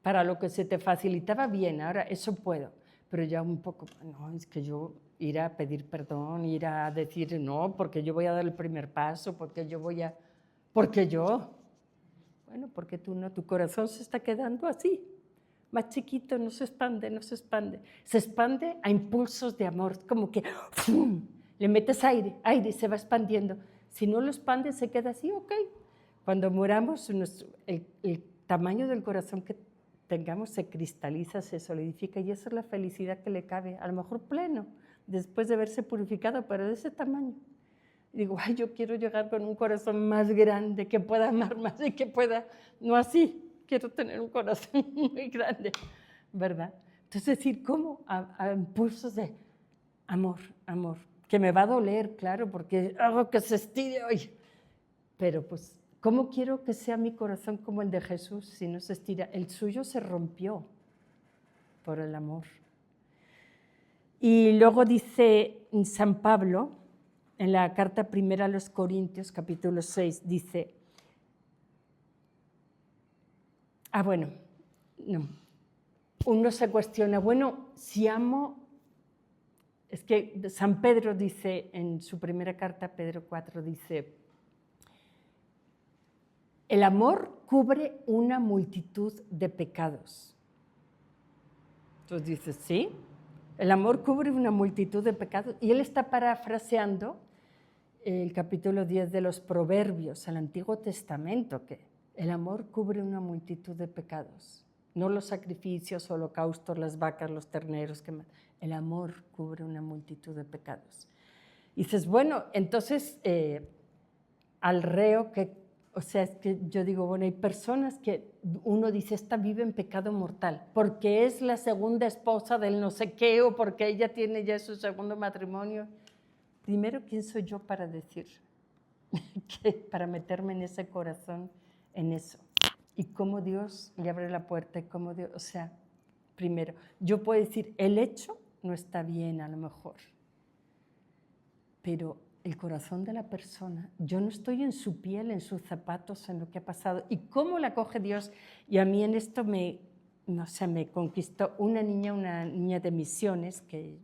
A: Para lo que se te facilitaba bien, ahora eso puedo, pero ya un poco, no, es que yo ir a pedir perdón, ir a decir no, porque yo voy a dar el primer paso, porque yo. Bueno, porque tú no, tu corazón se está quedando así, más chiquito, no se expande, no se expande. Se expande a impulsos de amor, como que ¡fum! Le metes aire, aire y se va expandiendo. Si no lo expandes, se queda así, ok. Cuando muramos, el tamaño del corazón que tengamos se cristaliza, se solidifica y esa es la felicidad que le cabe, a lo mejor pleno, después de haberse purificado, pero de ese tamaño. Digo, ay, yo quiero llegar con un corazón más grande, que pueda amar más y que pueda, no así, quiero tener un corazón muy grande, ¿verdad? Entonces decir, ¿cómo? A impulsos de amor, amor, que me va a doler, claro, porque hago que se estire hoy, pero pues, ¿cómo quiero que sea mi corazón como el de Jesús si no se estira? El suyo se rompió por el amor. Y luego dice San Pablo, en la carta primera a los Corintios, capítulo 6, dice, uno se cuestiona, bueno, si amo, es que San Pedro dice, en su primera carta, Pedro 4, dice, el amor cubre una multitud de pecados. Entonces dices, sí, el amor cubre una multitud de pecados. Y él está parafraseando el capítulo 10 de los Proverbios, el Antiguo Testamento, que el amor cubre una multitud de pecados. No los sacrificios, holocaustos, las vacas, los terneros. El amor cubre una multitud de pecados. Y dices, bueno, entonces al reo, O sea, es que yo digo, bueno, hay personas que uno dice, esta vive en pecado mortal, porque es la segunda esposa del no sé qué, o porque ella tiene ya su segundo matrimonio. Primero, ¿quién soy yo para decir? Para meterme en ese corazón, en eso. Y cómo Dios le abre la puerta, y cómo Dios, o sea, primero, yo puedo decir, el hecho no está bien a lo mejor, pero el corazón de la persona, yo no estoy en su piel, en sus zapatos, en lo que ha pasado. ¿Y cómo la acoge Dios? Y a mí en esto me conquistó una niña de misiones que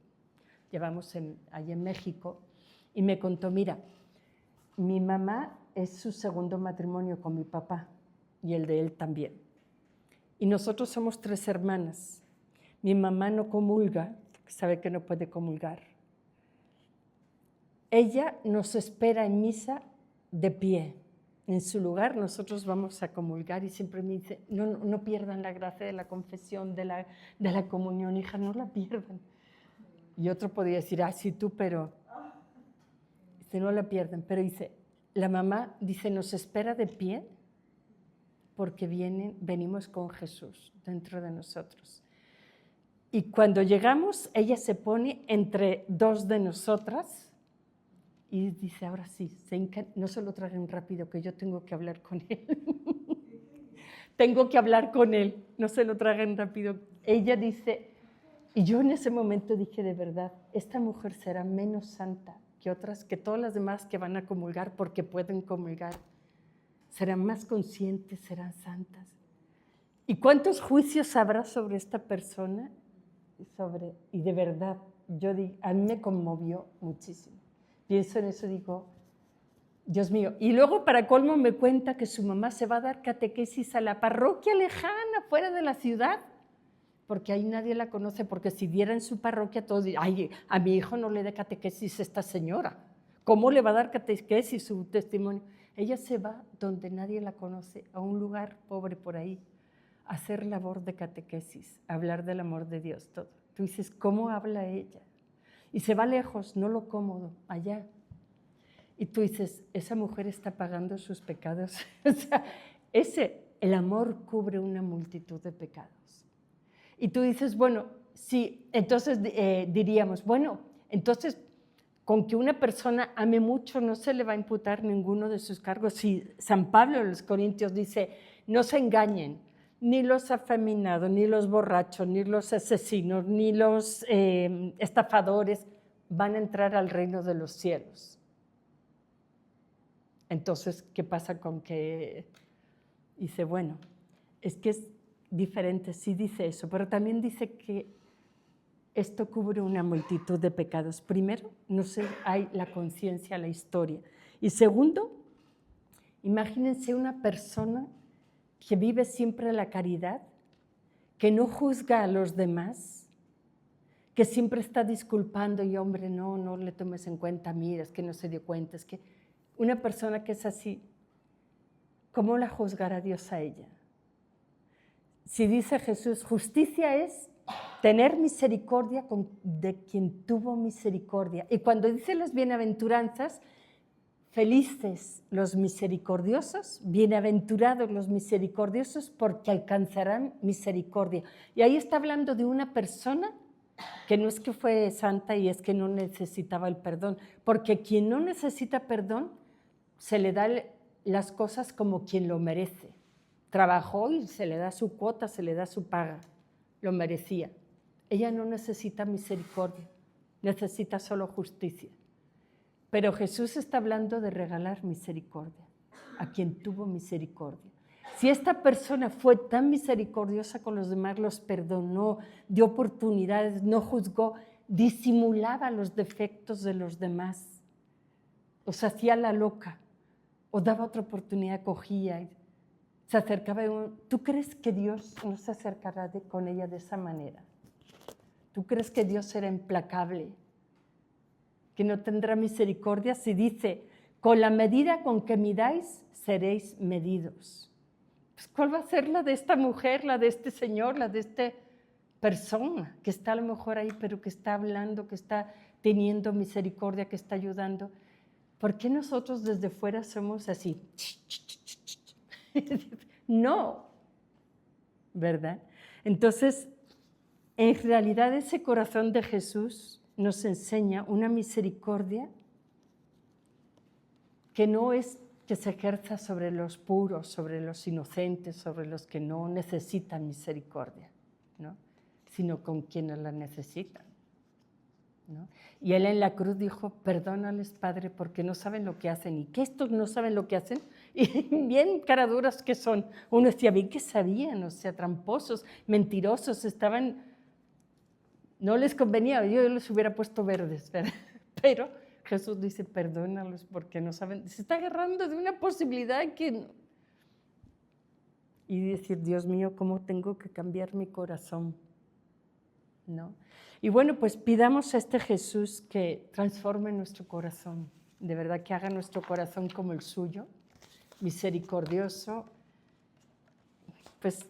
A: llevamos allí en México, y me contó, mira, mi mamá es su segundo matrimonio con mi papá, y el de él también. Y nosotros somos 3 hermanas. Mi mamá no comulga, porque sabe que no puede comulgar. Ella nos espera en misa de pie. En su lugar nosotros vamos a comulgar y siempre me dice, no pierdan la gracia de la confesión, de la comunión, hija, no la pierdan. Y otro podría decir, sí tú, pero dice, no la pierdan. Pero dice, la mamá dice, nos espera de pie porque venimos con Jesús dentro de nosotros. Y cuando llegamos, ella se pone entre 2 de nosotras y dice, ahora sí, no se lo traigan rápido, que yo tengo que hablar con él. Tengo que hablar con él, no se lo traigan rápido. Ella dice, y yo en ese momento dije, de verdad, esta mujer será menos santa que otras, que todas las demás que van a comulgar porque pueden comulgar. Serán más conscientes, serán santas. ¿Y cuántos juicios habrá sobre esta persona? Y de verdad, a mí me conmovió muchísimo. Pienso en eso y digo, Dios mío. Y luego, para colmo, me cuenta que su mamá se va a dar catequesis a la parroquia lejana, fuera de la ciudad, porque ahí nadie la conoce, porque si diera en su parroquia, todos dirían, ay, a mi hijo no le dé catequesis esta señora. ¿Cómo le va a dar catequesis su testimonio? Ella se va donde nadie la conoce, a un lugar pobre por ahí, a hacer labor de catequesis, a hablar del amor de Dios, todo. Tú dices, ¿cómo habla ella? Y se va lejos, no lo cómodo, allá. Y tú dices, esa mujer está pagando sus pecados. O sea, el amor cubre una multitud de pecados. Y tú dices, bueno, sí, entonces diríamos, bueno, entonces con que una persona ame mucho no se le va a imputar ninguno de sus cargos. Si San Pablo en los Corintios dice, no se engañen, ni los afeminados, ni los borrachos, ni los asesinos, ni los estafadores van a entrar al reino de los cielos. Entonces, ¿qué pasa con que dice, bueno, es que es diferente, sí dice eso, pero también dice que esto cubre una multitud de pecados. Primero, no sé, hay la conciencia, la historia. Y segundo, imagínense una persona que vive siempre la caridad, que no juzga a los demás, que siempre está disculpando y hombre, no le tomes en cuenta, mira, es que no se dio cuenta, es que una persona que es así, ¿cómo la juzgará Dios a ella? Si dice Jesús, justicia es tener misericordia de quien tuvo misericordia. Y cuando dice las bienaventuranzas, felices los misericordiosos, bienaventurados los misericordiosos porque alcanzarán misericordia. Y ahí está hablando de una persona que no es que fue santa y es que no necesitaba el perdón, porque quien no necesita perdón se le da las cosas como quien lo merece. Trabajó y se le da su cuota, se le da su paga, lo merecía. Ella no necesita misericordia, necesita solo justicia. Pero Jesús está hablando de regalar misericordia a quien tuvo misericordia. Si esta persona fue tan misericordiosa con los demás, los perdonó, dio oportunidades, no juzgó, disimulaba los defectos de los demás, o se hacía la loca, o daba otra oportunidad, cogía, se acercaba. ¿Tú crees que Dios no se acercará con ella de esa manera? ¿Tú crees que Dios será implacable? ¿Que no tendrá misericordia? Si dice, con la medida con que midáis, seréis medidos. Pues, ¿cuál va a ser la de esta mujer, la de este señor, la de esta persona que está a lo mejor ahí, pero que está hablando, que está teniendo misericordia, que está ayudando? ¿Por qué nosotros desde fuera somos así? No, ¿verdad? Entonces, en realidad ese corazón de Jesús nos enseña una misericordia que no es que se ejerza sobre los puros, sobre los inocentes, sobre los que no necesitan misericordia, ¿no? Sino con quienes la necesitan, ¿no? Y él en la cruz dijo, perdónales, Padre, porque no saben lo que hacen. ¿Y que estos no saben lo que hacen? Y bien caraduras que son. Uno decía, bien que sabían, o sea, tramposos, mentirosos, estaban... No les convenía, yo les hubiera puesto verdes, ¿verdad? Pero Jesús dice, perdónalos porque no saben. Se está agarrando de una posibilidad que... Y decir, Dios mío, ¿cómo tengo que cambiar mi corazón? ¿No? Y bueno, pues pidamos a este Jesús que transforme nuestro corazón, de verdad que haga nuestro corazón como el suyo, misericordioso. Pues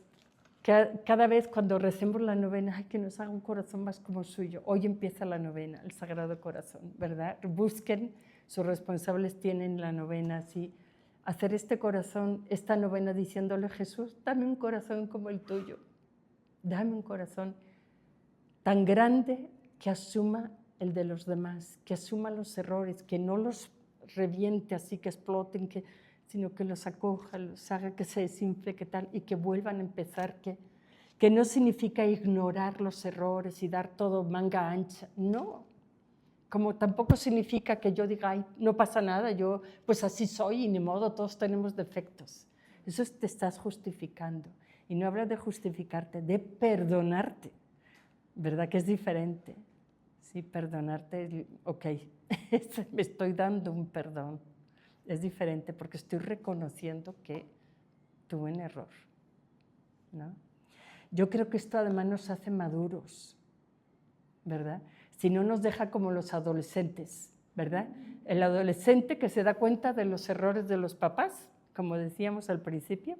A: cada vez cuando recemos la novena, ay, que nos haga un corazón más como el suyo. Hoy empieza la novena, el Sagrado Corazón, ¿verdad? Busquen, sus responsables tienen la novena así, hacer este corazón, esta novena diciéndole, Jesús, dame un corazón como el tuyo, dame un corazón tan grande que asuma el de los demás, que asuma los errores, que no los reviente así, que exploten, sino que los acoja, los haga que se desinfle, que tal, y que vuelvan a empezar, que no significa ignorar los errores y dar todo manga ancha, no. Como tampoco significa que yo diga, ay, no pasa nada, yo pues así soy y ni modo, todos tenemos defectos. Eso te estás justificando. Y no habla de justificarte, de perdonarte. ¿Verdad que es diferente? Sí, perdonarte, ok, me estoy dando un perdón. Es diferente porque estoy reconociendo que tuve un error, ¿no? Yo creo que esto además nos hace maduros, ¿verdad? Si no nos deja como los adolescentes, ¿verdad? El adolescente que se da cuenta de los errores de los papás, como decíamos al principio.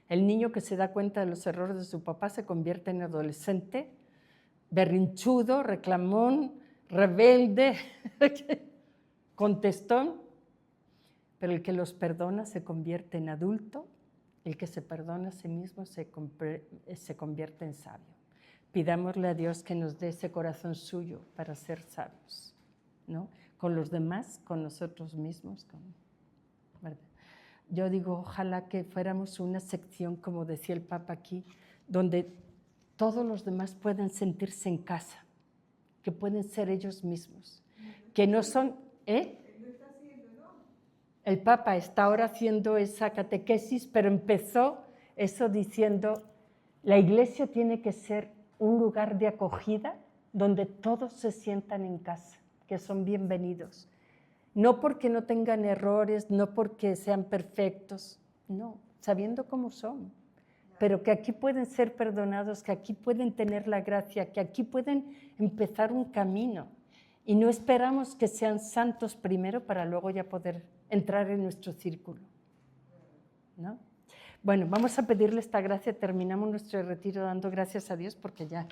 A: El niño que se da cuenta de los errores de su papá se convierte en adolescente, berrinchudo, reclamón, rebelde, contestón, pero el que los perdona se convierte en adulto, el que se perdona a sí mismo se convierte en sabio. Pidámosle a Dios que nos dé ese corazón suyo para ser sabios, ¿no? Con los demás, con nosotros mismos, ¿verdad? Yo digo, ojalá que fuéramos una sección, como decía el Papa aquí, donde todos los demás puedan sentirse en casa, que pueden ser ellos mismos, que no son... El Papa está ahora haciendo esa catequesis, pero empezó eso diciendo, la Iglesia tiene que ser un lugar de acogida donde todos se sientan en casa, que son bienvenidos. No porque no tengan errores, no porque sean perfectos, no, sabiendo cómo son, pero que aquí pueden ser perdonados, que aquí pueden tener la gracia, que aquí pueden empezar un camino. Y no esperamos que sean santos primero para luego ya poder entrar en nuestro círculo, ¿no? Bueno, vamos a pedirle esta gracia, terminamos nuestro retiro dando gracias a Dios porque ya...